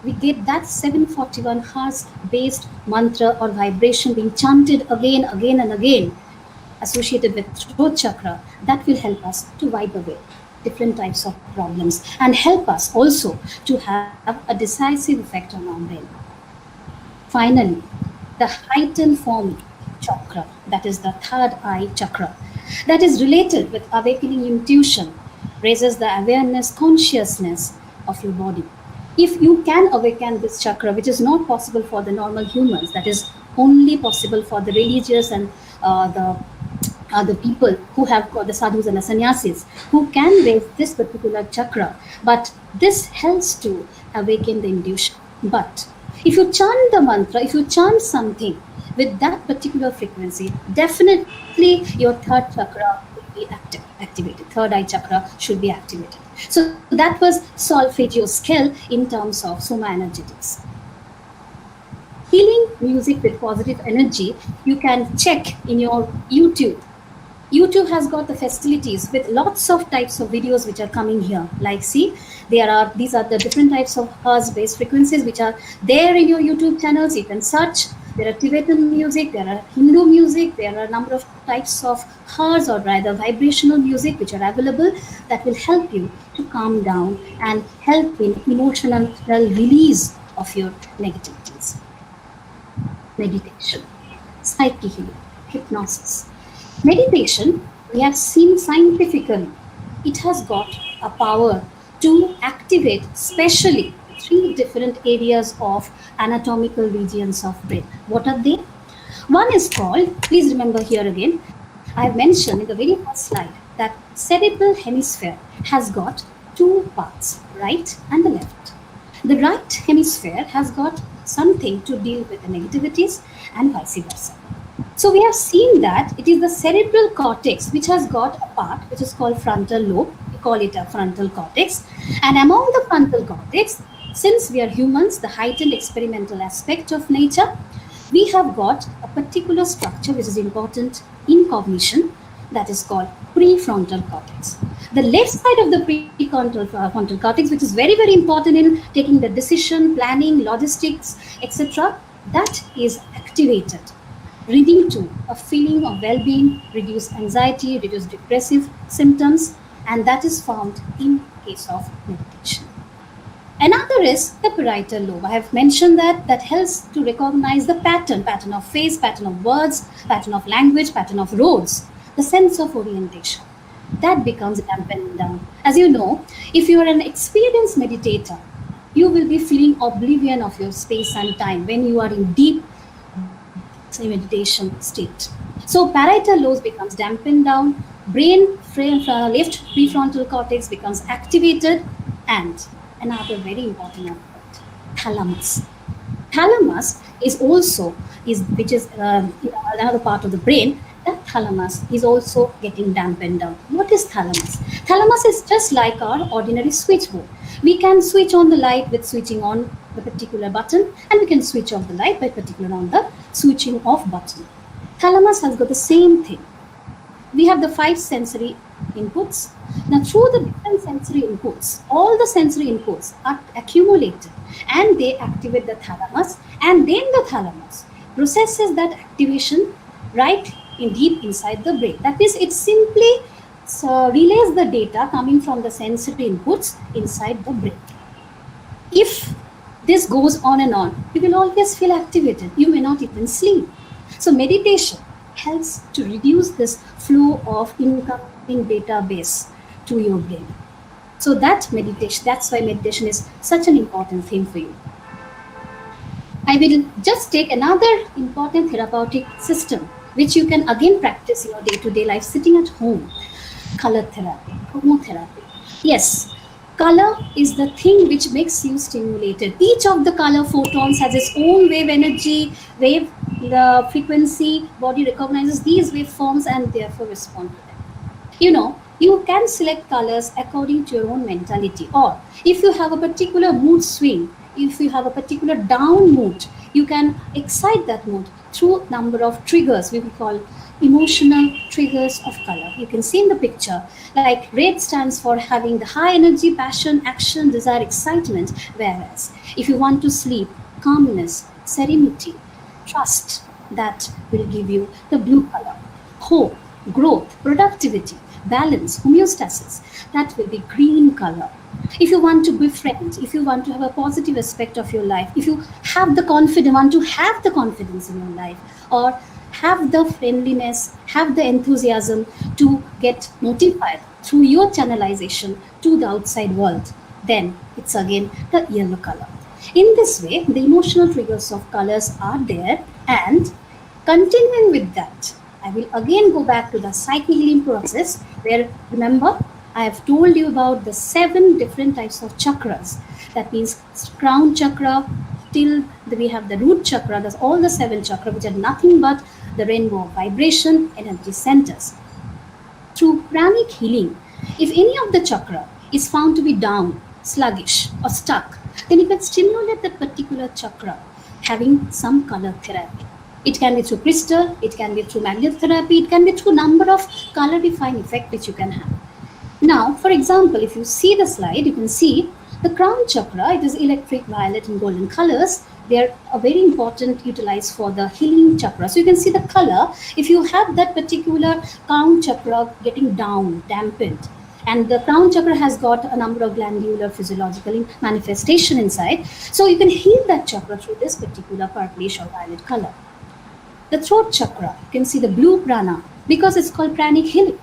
we get that 741 hertz based mantra or vibration being chanted again and again, associated with throat chakra, that will help us to wipe away different types of problems and help us also to have a decisive effect on our brain. Finally, the heightened form chakra, that is the third eye chakra, that is related with awakening intuition, raises the awareness, consciousness of your body. If you can awaken this chakra, which is not possible for the normal humans, that is only possible for the religious and the people who have got the sadhus and the sannyasis, who can raise this particular chakra, but this helps to awaken the intuition. But if you chant the mantra, if you chant something with that particular frequency, definitely your third chakra will be activated. Third eye chakra should be activated. So that was solfeggio scale in terms of soma energetics. Healing music with positive energy, you can check in your YouTube. YouTube has got the facilities with lots of types of videos which are coming here. Like, see, these are the different types of hertz-based frequencies which are there in your YouTube channels. You can search. There are Tibetan music, there are Hindu music, there are a number of types of hertz or rather vibrational music which are available that will help you to calm down and help in emotional release of your negativities. Meditation, psyche healing, hypnosis. Meditation, we have seen scientifically, it has got a power to activate specially 3 different areas of anatomical regions of brain. What are they? One is called, please remember here again, I have mentioned in the very first slide that cerebral hemisphere has got two parts, right and the left. The right hemisphere has got something to deal with the negativities and vice versa. So we have seen that it is the cerebral cortex which has got a part which is called frontal lobe. We call it a frontal cortex. And among the frontal cortex, since we are humans, the heightened experimental aspect of nature, we have got a particular structure which is important in cognition, that is called prefrontal cortex. The left side of the prefrontal cortex, which is very, very important in taking the decision, planning, logistics, etc., that is activated, leading to a feeling of well-being, reduced anxiety, reduced depressive symptoms, and that is found in case of meditation. Another is the parietal lobe. I have mentioned that helps to recognize the pattern of face, pattern of words, pattern of language, pattern of roads, the sense of orientation. That becomes dampened down. As you know, if you are an experienced meditator, you will be feeling oblivion of your space and time when you are in deep meditation state. So parietal lobe becomes dampened down, left prefrontal cortex becomes activated, and another very important aspect, thalamus. Thalamus is also which is another part of the brain. That thalamus is also getting dampened down. What is thalamus? Thalamus is just like our ordinary switchboard. We can switch on the light with switching on the particular button, and we can switch off the light by particular on the switching off button. Thalamus has got the same thing. We have the 5 sensory inputs. Now, through the different sensory inputs, all the sensory inputs are accumulated and they activate the thalamus, and then the thalamus processes that activation right in deep inside the brain. That means it simply relays the data coming from the sensory inputs inside the brain. If this goes on and on, you will always feel activated. You may not even sleep. So meditation helps to reduce this flow of incoming database to your brain. So that's why meditation is such an important thing for you. I will just take another important therapeutic system which you can again practice in your day-to-day life sitting at home. Color therapy, chromotherapy. Yes, color is the thing which makes you stimulated. Each of the color photons has its own wave energy, wave the frequency, body recognizes these waveforms and therefore respond to them. You know, you can select colors according to your own mentality, or if you have a particular mood swing, if you have a particular down mood, you can excite that mood through number of triggers we will call emotional triggers of color. You can see in the picture, like red stands for having the high energy, passion, action, desire, excitement, whereas if you want to sleep, calmness, serenity, trust, that will give you the blue color. Hope, growth, productivity, balance, homeostasis, that will be green color. If you want to befriend, if you want to have a positive aspect of your life, if you want to have the confidence in your life, or have the friendliness, have the enthusiasm to get notified through your channelization to the outside world, then it's again the yellow color. In this way, the emotional triggers of colors are there, and continuing with that, I will again go back to the psychic healing process where, remember, I have told you about the 7 different types of chakras. That means crown chakra till we have the root chakra. That's all the 7 chakras, which are nothing but the rainbow of vibration, energy centers. Through pranic healing, if any of the chakra is found to be down, sluggish, or stuck, then you can stimulate that particular chakra having some color therapy. It can be through crystal, it can be through magnet therapy, it can be through number of color define effect which you can have. Now, for example, if you see the slide, you can see the crown chakra. It is electric, violet, and golden colors. They are very important, utilized for the healing chakra. So you can see the color. If you have that particular crown chakra getting down, dampened, and the crown chakra has got a number of glandular physiological manifestation inside, so you can heal that chakra through this particular purplish or violet color. The throat chakra, you can see the blue prana, because it's called pranic healing.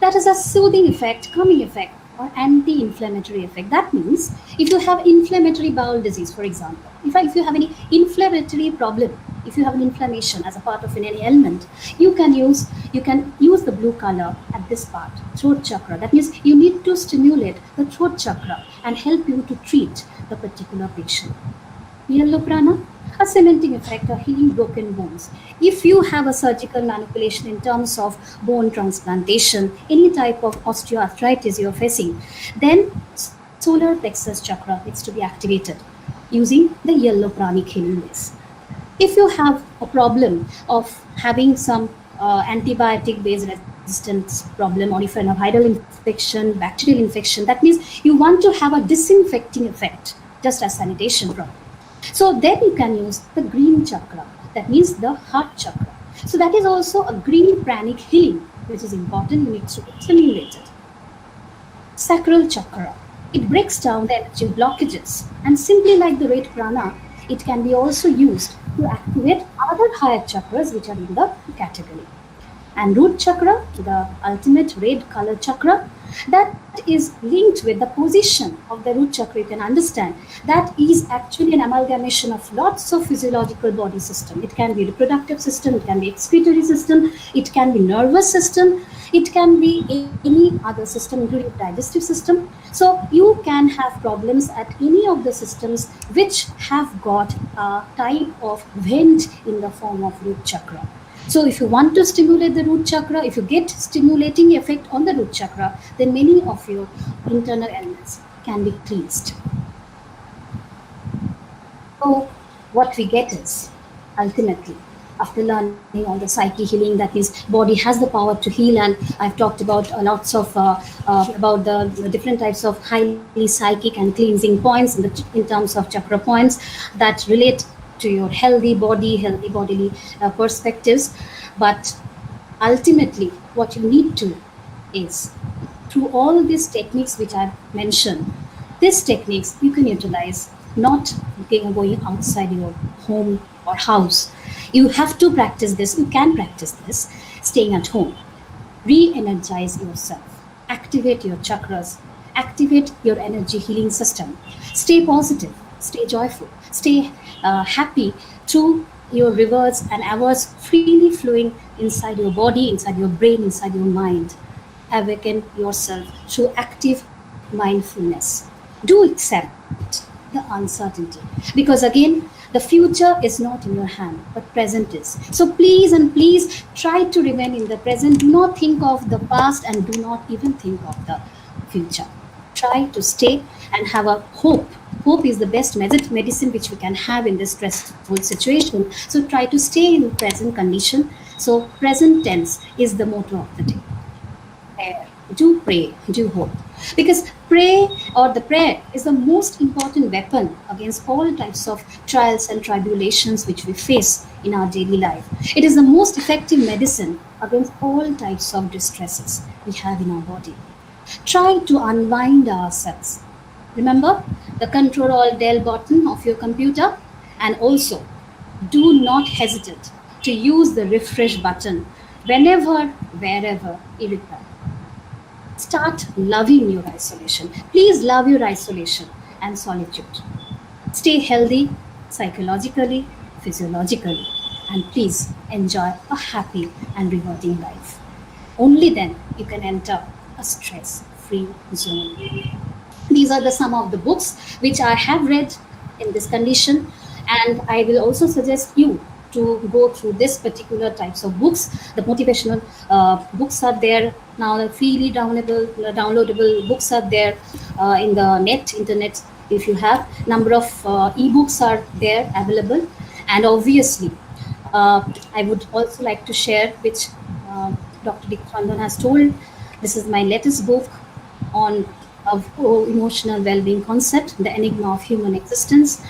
That is a soothing effect, calming effect, or anti-inflammatory effect. That means if you have inflammatory bowel disease, for example, if you have any inflammatory problem if you have an inflammation as a part of any ailment, you can use the blue color at this part, throat chakra. That means you need to stimulate the throat chakra and help you to treat the particular patient. Yellow prana, a cementing effect, or healing broken bones. If you have a surgical manipulation in terms of bone transplantation, any type of osteoarthritis you're facing, then solar plexus chakra needs to be activated using the yellow pranic healing ways. If you have a problem of having some antibiotic based resistance problem, or if you have viral infection, bacterial infection, that means you want to have a disinfecting effect, just as sanitation problem. So then you can use the green chakra, that means the heart chakra. So that is also a green pranic healing, which is important, you need to be stimulated. Sacral chakra, it breaks down the energy blockages, and simply like the red prana, it can be also used to activate other higher chakras which are in the category. And root chakra, the ultimate red color chakra, that is linked with the position of the root chakra. You can understand that is actually an amalgamation of lots of physiological body system. It can be reproductive system, it can be excretory system, it can be nervous system, it can be any other system, including digestive system. So you can have problems at any of the systems which have got a type of vent in the form of root chakra. So if you want to stimulate the root chakra, if you get stimulating effect on the root chakra, then many of your internal elements can be cleansed. So what we get is, ultimately, after learning all the psyche healing, that means body has the power to heal, and I've talked about lots of about the different types of highly psychic and cleansing points in terms of chakra points that relate to your healthy body, healthy bodily perspectives. But ultimately, what you need to is, through all these techniques which I've mentioned, these techniques you can utilize not going outside your home or house. You have to practice this, you can practice this staying at home. Re-energize yourself, activate your chakras, activate your energy healing system. Stay positive, stay joyful, stay happy through your rivers and hours freely flowing inside your body, inside your brain, inside your mind. Awaken yourself through active mindfulness. Do accept the uncertainty, because again, the future is not in your hand, but present is. So please and please try to remain in the present. Do not think of the past and do not even think of the future. Try to stay and have a hope. Hope is the best medicine which we can have in this stressful situation. So try to stay in present condition. So present tense is the motto of the day. Do pray, do hope. Because prayer is the most important weapon against all types of trials and tribulations which we face in our daily life. It is the most effective medicine against all types of distresses we have in our body. Try to unwind ourselves. Remember the Ctrl-Alt-Del button of your computer, and also do not hesitate to use the refresh button whenever, wherever you require. Start loving your isolation. Please love your isolation and solitude. Stay healthy psychologically, physiologically, and please enjoy a happy and rewarding life. Only then you can enter a stress-free zone. These are some of the books which I have read in this condition, and I will also suggest you to go through this particular types of books. The motivational books are there now, the freely downloadable books are there in the internet. If you have, number of ebooks are there available. And obviously I would also like to share, which Dr. Dick Chandon has told, this is my latest book on emotional well-being concept, the enigma of human existence.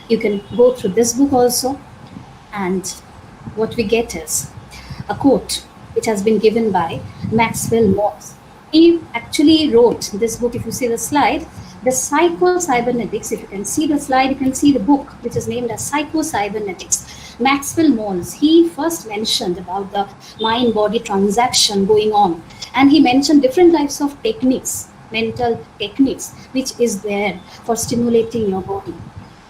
You can go through this book also. And what we get is a quote which has been given by Maxwell Maltz. He actually wrote this book. If you see the slide, the Psycho-Cybernetics, if you can see the slide, you can see the book which is named as Psycho-Cybernetics. Maxwell Maltz, he first mentioned about the mind-body transaction going on, and he mentioned different types of techniques, mental techniques, which is there for stimulating your body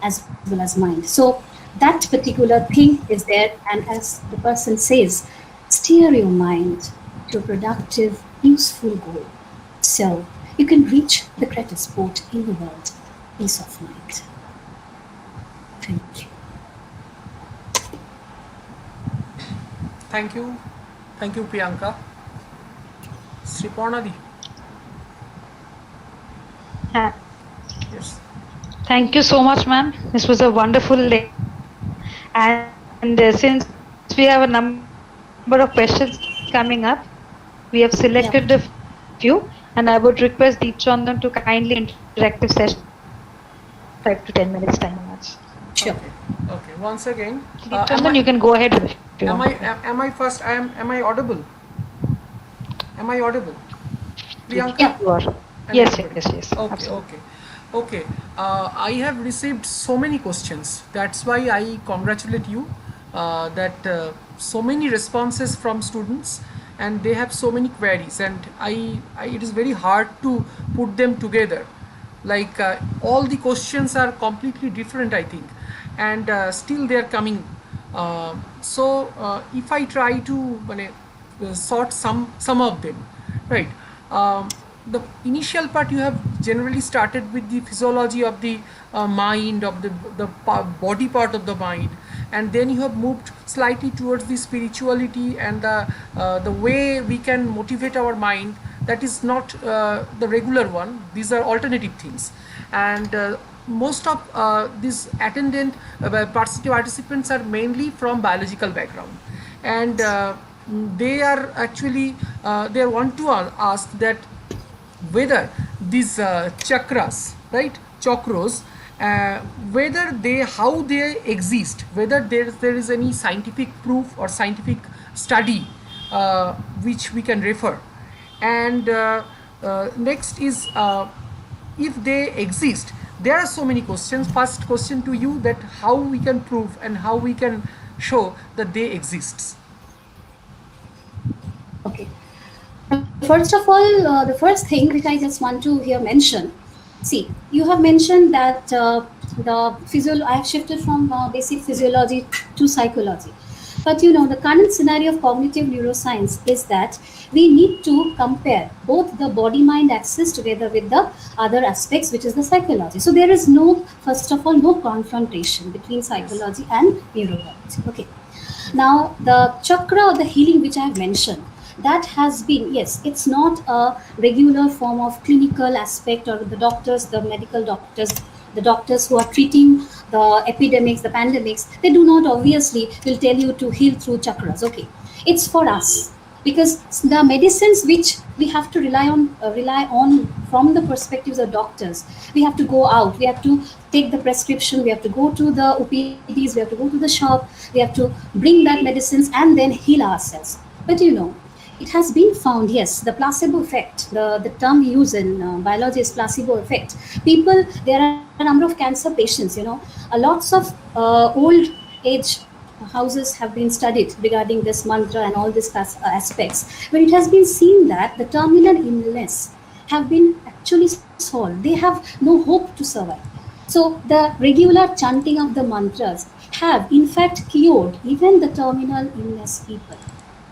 as well as mind. So That particular thing is there, and as the person says, steer your mind to a productive, useful goal. So you can reach the greatest sport in the world, peace of mind. Thank you. Thank you. Thank you, Priyanka. Sriparnadi. Yeah. Yes. Thank you so much, ma'am. This was a wonderful lecture. And since we have a number of questions coming up, we have selected a few, and I would request Deep Chandan to kindly interactive session for 5 to 10 minutes time much. Sure. Okay. Okay. Once again, Deep Chandan, you can go ahead if you want. am I first? Am I audible? Am I audible? Yeah, Priyanka? you are. And Yes, everybody? yes, yes. Okay, Absolutely. okay, okay. I have received so many questions. That's why I congratulate you that so many responses from students, and they have so many queries, and it is very hard to put them together. Like all the questions are completely different, I think, and still they are coming. If I try to sort some of them, right? The initial part you have generally started with the physiology of the mind, of the body part of the mind, and then you have moved slightly towards the spirituality and the way we can motivate our mind. That is not the regular one. These are alternative things, and most of these attendant participants are mainly from biological background, and they are actually they want to ask that whether these chakras, right, chakras, uh, whether they how they exist, whether there is any scientific proof or scientific study which we can refer, and next is if they exist. There are so many questions. First question to you, that how we can prove and how we can show that they exist. Okay. First of all, the first thing which I just want to here mention, see, you have mentioned that I have shifted from basic physiology to psychology. But the current scenario of cognitive neuroscience is that we need to compare both the body mind axis together with the other aspects, which is the psychology. So there is no, first of all, no confrontation between Yes. psychology and neurobiology. Okay. Now, the chakra or the healing which I have mentioned, that has been, yes, it's not a regular form of clinical aspect, or the doctors, the medical doctors, the doctors who are treating the epidemics, the pandemics, they do not obviously will tell you to heal through chakras. Okay, it's for us, because the medicines which we have to rely on from the perspectives of doctors, we have to go out, we have to take the prescription, we have to go to the OPDs, we have to go to the shop, we have to bring that medicines and then heal ourselves. But it has been found, yes, the placebo effect, the term we use in biology is placebo effect. People, there are a number of cancer patients, lots of old age houses have been studied regarding this mantra and all these aspects, where it has been seen that the terminal illness have been actually solved. They have no hope to survive. So the regular chanting of the mantras have in fact cured even the terminal illness people.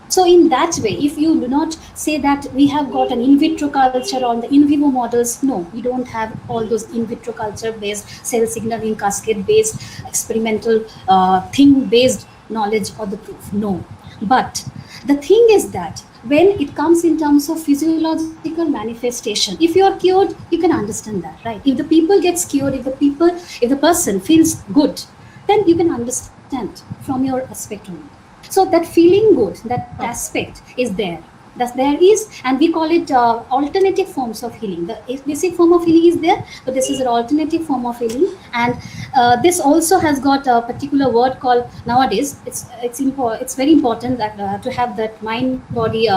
So in that way, if you do not say that we have got an in vitro culture on the in vivo models, no, we don't have all those in vitro culture based, cell signaling cascade based, experimental thing based knowledge or the proof. No. But the thing is that when it comes in terms of physiological manifestation, if you are cured, you can understand that, right? If the people gets cured, if the person feels good, then you can understand from your aspect only. So that feeling good, that aspect is there. That there is, and we call it alternative forms of healing. The basic form of healing is there, but this is an alternative form of healing, and this also has got a particular word called nowadays. It's very important that to have that mind body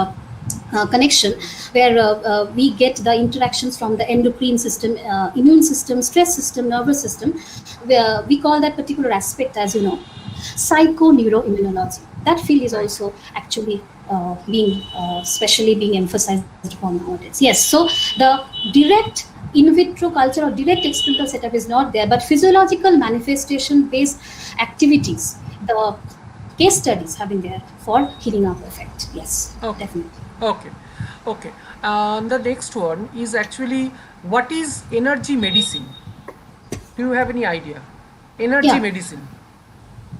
connection, where we get the interactions from the endocrine system, immune system, stress system, nervous system. Where we call that particular aspect as psychoneuroimmunology. That field is Right. also actually being especially being emphasized upon nowadays. Yes, so the direct in vitro culture or direct experimental setup is not there, but physiological manifestation based activities, the case studies have been there for healing up effect. Yes, Okay, definitely. okay, okay. The next one is actually, what is energy medicine? Do you have any idea? Energy Yeah, medicine.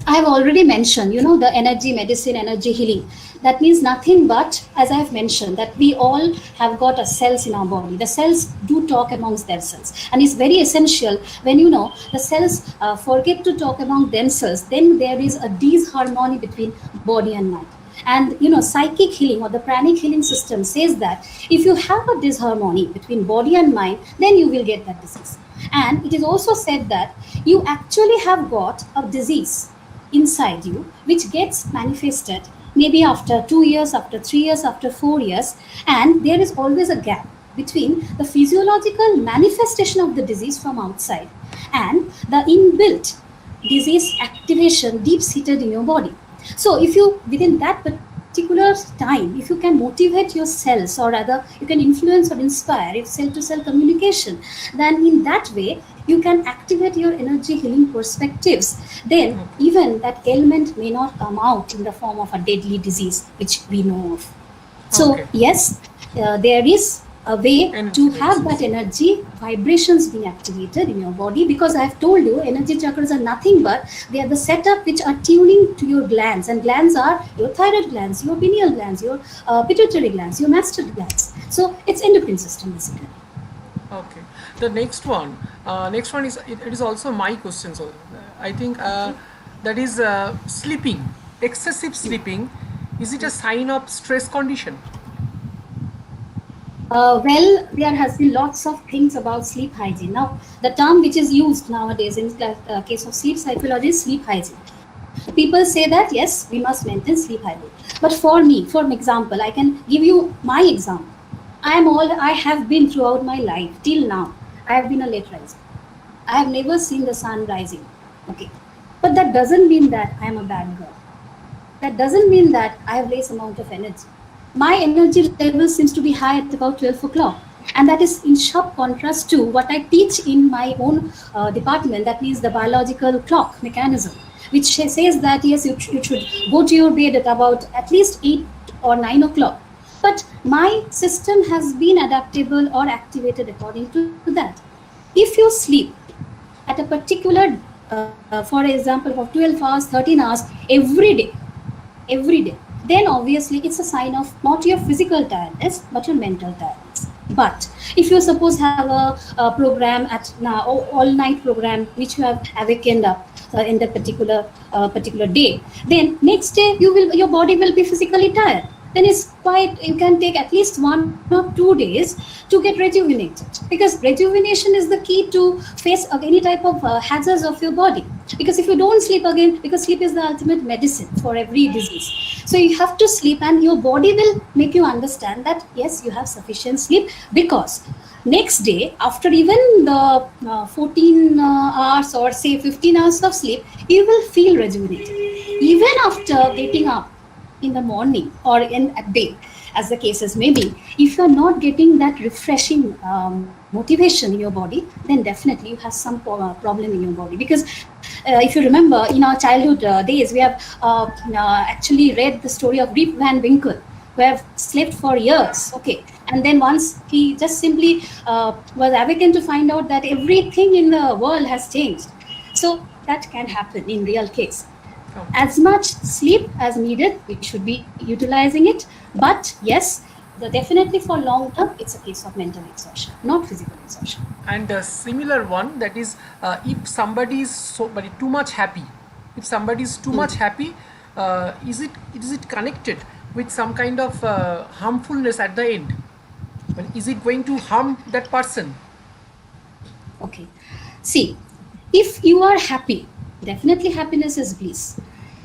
I have already mentioned, the energy medicine, energy healing. That means nothing but, as I have mentioned, that we all have got a cells in our body. The cells do talk amongst themselves, and it's very essential when the cells forget to talk among themselves. Then there is a disharmony between body and mind. And psychic healing or the pranic healing system says that if you have a disharmony between body and mind, then you will get that disease. And it is also said that you actually have got a disease inside you which gets manifested maybe after 2 years, after 3 years, after 4 years, and there is always a gap between the physiological manifestation of the disease from outside and the inbuilt disease activation deep seated in your body. So if you within that particular time, if you can motivate your cells, or rather you can influence or inspire it cell to cell communication, then in that way you can activate your energy healing perspectives. Then even that ailment may not come out in the form of a deadly disease which we know of. So Okay, yes, there is a way energy to have that medicines. energy vibrations being activated in your body, because I have told you energy chakras are nothing but they are the setup which are tuning to your glands, and glands are your thyroid glands, your pineal glands, your pituitary glands, your master glands. So it's endocrine system basically. Okay. The next one is, it is also my question. So I think Okay. that is sleeping. Excessive sleeping, is it a sign of stress condition? Well, there has been lots of things about sleep hygiene. Now, the term which is used nowadays in the case of sleep psychology is sleep hygiene. People say that yes, we must maintain sleep hygiene. But for me, for an example, I can give you my example. I have been throughout my life till now. I have been a late riser. I have never seen the sun rising. Okay, but that doesn't mean that I am a bad girl. That doesn't mean that I have less amount of energy. My energy level seems to be high at about 12 o'clock. And that is in sharp contrast to what I teach in my own department, that means the biological clock mechanism, which says that yes, you should go to your bed at about at least 8 or 9 o'clock. But my system has been adaptable or activated according to that. If you sleep at a particular, for example, for 12 hours, 13 hours every day, then obviously it's a sign of not your physical tiredness but your mental tiredness. But if you suppose have a program at now, all night program which you have awakened up in the particular day, then next day your body will be physically tired. Then it's quite, you can take at least 1 or 2 days to get rejuvenated, because rejuvenation is the key to face any type of hazards of your body. Because if you don't sleep again, because sleep is the ultimate medicine for every disease, so you have to sleep, and your body will make you understand that yes, you have sufficient sleep, because next day after even the 14 hours or say 15 hours of sleep, you will feel rejuvenated even after getting up in the morning or in at day, as the cases may be. If you're not getting that refreshing motivation in your body, then definitely you have some problem in your body. Because if you remember, in our childhood days, we have actually read the story of Rip Van Winkle, who have slept for years. Okay, and then once he just simply was awakened to find out that everything in the world has changed. So that can happen in real case. Okay. As much sleep as needed, we should be utilizing it. But yes, definitely for long term, it's a case of mental exhaustion, not physical exhaustion. And a similar one, that is, if somebody is so very too much happy, if somebody is too much happy, is it connected with some kind of harmfulness at the end? Well, is it going to harm that person? Okay. See, if you are happy, definitely happiness is bliss.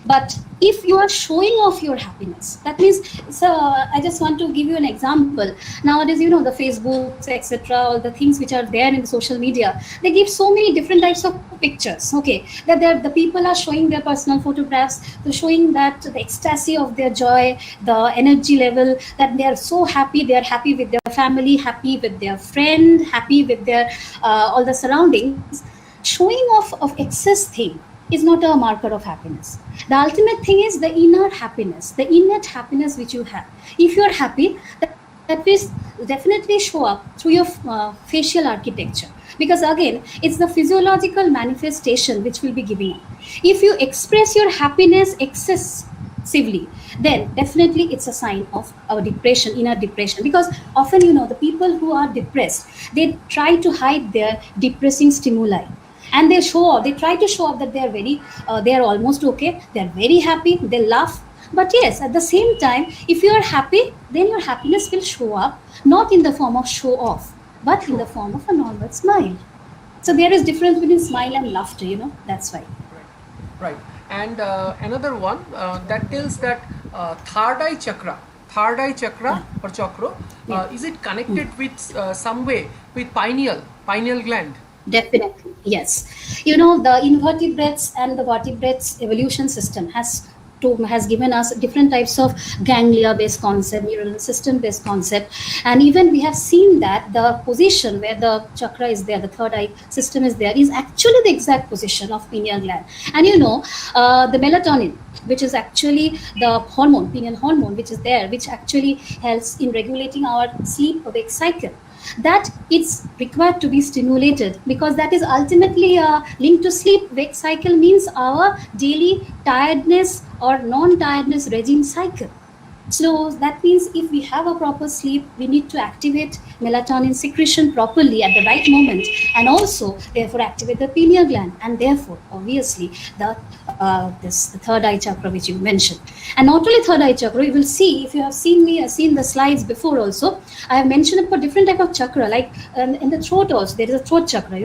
But if you are showing off your happiness, that means, so I just want to give you an example. Nowadays, the Facebooks, etc., all the things which are there in the social media, they give so many different types of pictures. Okay, that the people are showing their personal photographs, they're showing that the ecstasy of their joy, the energy level, that they are so happy. They are happy with their family, happy with their friend, happy with their all the surroundings. Showing off of excess thing is not a marker of happiness. The ultimate thing is the inner happiness, the innate happiness which you have. If you are happy, that will definitely show up through your facial architecture. Because again, it's the physiological manifestation which will be giving up. If you express your happiness excessively, then definitely it's a sign of our depression, inner depression. Because often, the people who are depressed, they try to hide their depressing stimuli, and they try to show up that they are almost okay, they're very happy, they laugh. But yes, at the same time, if you are happy, then your happiness will show up not in the form of show off, but in the form of a normal smile. So there is difference between smile and laughter, that's why. Right. And another one that tells that third eye chakra or chakra, is it connected with some way with pineal gland? Definitely, yes. The invertebrates and the vertebrates evolution system has given us different types of ganglia-based concept, neural system-based concept, and even we have seen that the position where the chakra is there, the third eye system is there, is actually the exact position of pineal gland. And the melatonin, which is actually the hormone, pineal hormone, which is there, which actually helps in regulating our sleep-awake cycle, that it's required to be stimulated, because that is ultimately linked to sleep wake cycle, means our daily tiredness or non-tiredness regime cycle. So that means if we have a proper sleep, we need to activate melatonin secretion properly at the right moment, and also therefore activate the pineal gland, and therefore obviously the third eye chakra which you mentioned. And not only third eye chakra, you will see, if you have seen the slides before also, I have mentioned about different type of chakra, like in the throat also there is a throat chakra.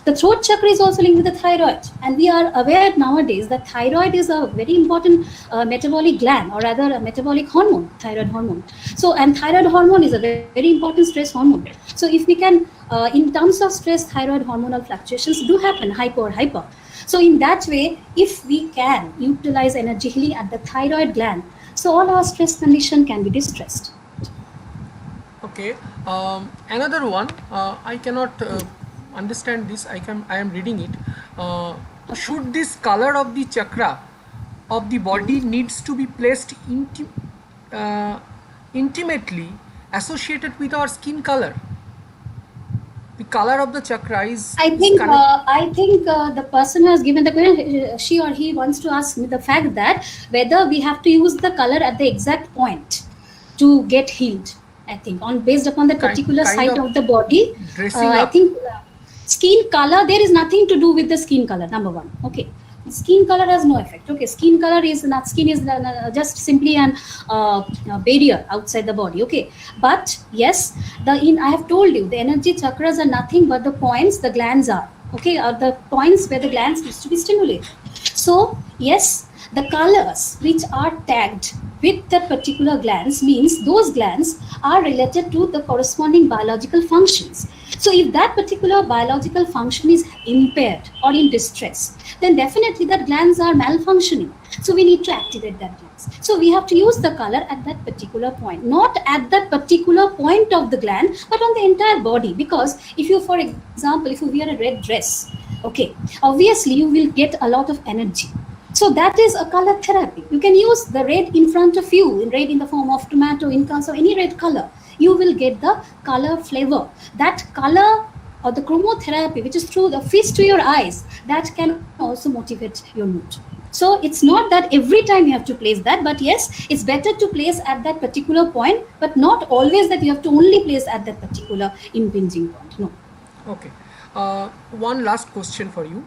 The throat chakra is also linked with the thyroid, and we are aware nowadays that thyroid is a very important metabolic gland, or rather a metabolic hormone, thyroid hormone. So, and thyroid hormone is a very important stress hormone. So if we can, in terms of stress, thyroid hormonal fluctuations do happen, hypo or hyper. So in that way, if we can utilize energy healing at the thyroid gland, so all our stress condition can be distressed. Okay. Another one, I cannot understand this. I am reading it. Should this color of the chakra of the body needs to be placed intimately associated with our skin color? The color of the chakra is. I think the person who has given the question, she or he wants to ask me the fact that whether we have to use the color at the exact point to get healed. I think based upon the particular site of the body. I think skin color, there is nothing to do with the skin color. Number one, okay. Skin color has no effect. Okay, skin color is not, skin is just simply an barrier outside the body. Okay, but yes, I have told you the energy chakras are nothing but the points the glands are. Okay, are the points where the glands needs to be stimulated. So yes, the colors which are tagged with that particular glands means those glands are related to the corresponding biological functions. So if that particular biological function is impaired or in distress, then definitely that glands are malfunctioning. So we need to activate that glands. So we have to use the color at that particular point, not at that particular point of the gland, but on the entire body. Because if you, for example, if you wear a red dress, okay, obviously you will get a lot of energy. So that is a color therapy. You can use the red in front of you, red in the form of tomato, in terms of any red color. You will get the color flavor. That color or the chromotherapy, which is through the feast to your eyes, that can also motivate your mood. So it's not that every time you have to place that, but yes, it's better to place at that particular point, but not always that you have to only place at that particular impinging point. No. Okay. One last question for you.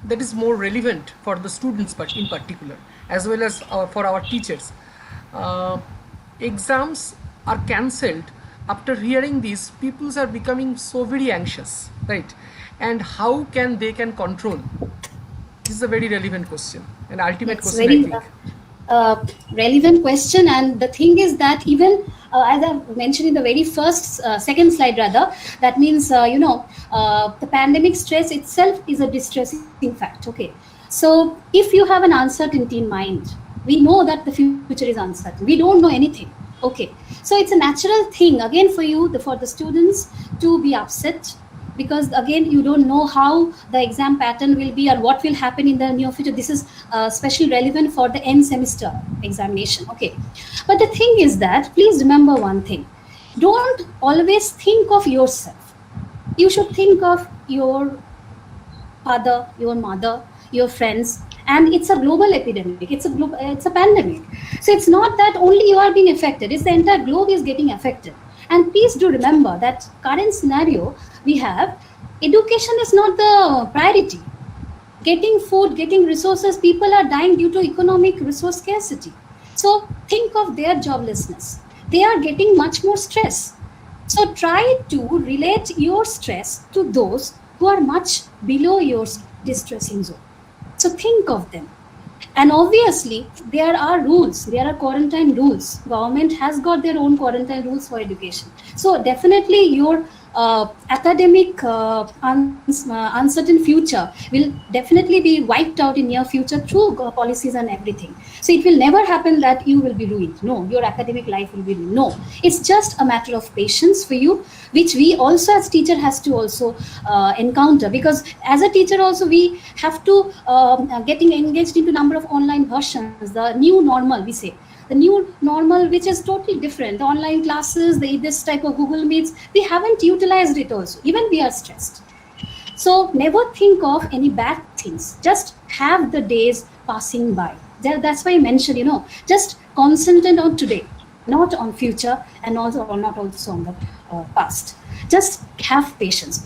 That is more relevant for the students, but in particular, as well as for our teachers. Exams are cancelled. After hearing this, people are becoming so very anxious, right? And how they can control? This is a very relevant question. an ultimate It's question, I very think. relevant question, and the thing is that even as I mentioned in the very first second slide rather, that means the pandemic stress itself is a distressing fact. Okay, so if you have an uncertainty in mind, we know that the future is uncertain, we don't know anything. Okay, so it's a natural thing again for you, for the students, to be upset, because again you don't know how the exam pattern will be or what will happen in the near future. This is especially relevant for the end semester examination. Okay, but the thing is that please remember one thing: don't always think of yourself. You should think of your father, your mother, your friends, and it's a global epidemic. It's a pandemic. So it's not that only you are being affected; it's the entire globe is getting affected. And please do remember that current scenario we have, education is not the priority. Getting food, getting resources, people are dying due to economic resource scarcity. So think of their joblessness. They are getting much more stress. So try to relate your stress to those who are much below your distressing zone. So think of them. And obviously, there are rules. There are quarantine rules. Government has got their own quarantine rules for education. So definitely, your academic uncertain future will definitely be wiped out in near future through policies and everything. So it will never happen that you will be ruined. No, your academic life will be ruined. No, it's just a matter of patience for you, which we also as teacher has to also encounter, because as a teacher also we have to getting engaged into number of online versions, the new normal we say, the new normal, which is totally different. The online classes, this type of Google Meets, we haven't utilized it also. Even we are stressed. So never think of any bad things. Just have the days passing by. That's why I mentioned, just concentrate on today, not on future, and also or not also on the past. Just have patience,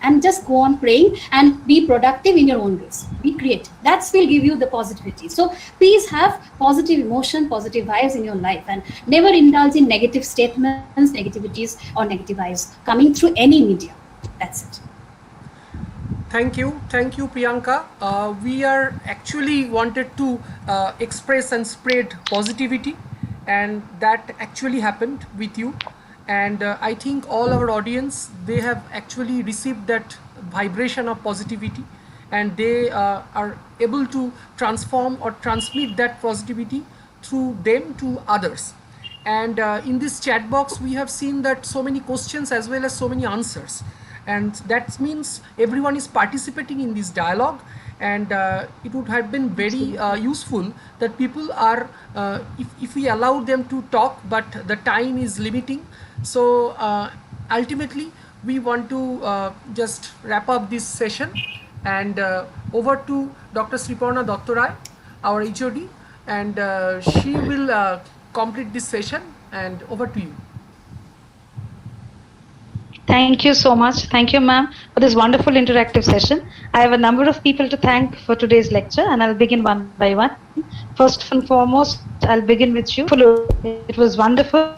and just go on praying and be productive in your own ways. Be creative. That will give you the positivity. So please have positive emotion, positive vibes in your life, and never indulge in negative statements, negativities, or negative vibes coming through any media. That's it. Thank you, Priyanka. We are actually wanted to express and spread positivity, and that actually happened with you. And I think all our audience, they have actually received that vibration of positivity, and they are able to transform or transmit that positivity through them to others. And in this chat box, we have seen that so many questions as well as so many answers, and that means everyone is participating in this dialogue. And it would have been very useful that people are if we allow them to talk, but the time is limiting. So ultimately we want to just wrap up this session, and over to Dr. Sriparna Dottoray, our HOD, and she will complete this session, and over to you. Thank you so much. Thank you, ma'am, for this wonderful interactive session. I have a number of people to thank for today's lecture, and I'll begin one by one. First and foremost, I'll begin with you. It was wonderful.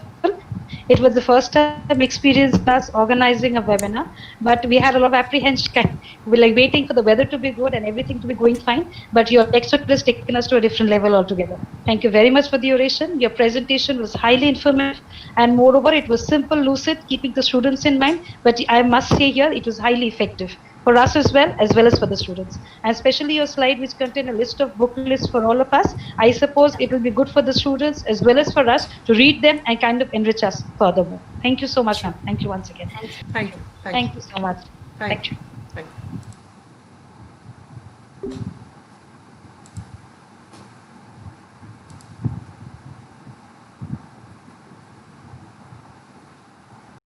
It was the first time experience us organizing a webinar, but we had a lot of apprehension. We were like waiting for the weather to be good and everything to be going fine. But your lecture has taken us to a different level altogether. Thank you very much for the oration. Your presentation was highly informative, and moreover, it was simple, lucid, keeping the students in mind. But I must say here, it was highly effective for us as well as for the students. And especially your slide, which contained a list of book lists for all of us. I suppose it will be good for the students as well as for us to read them and kind of enrich us furthermore. Thank you so much, ma'am. Thank you once again. Thank you. Thank you so much. Thank you. Thank you.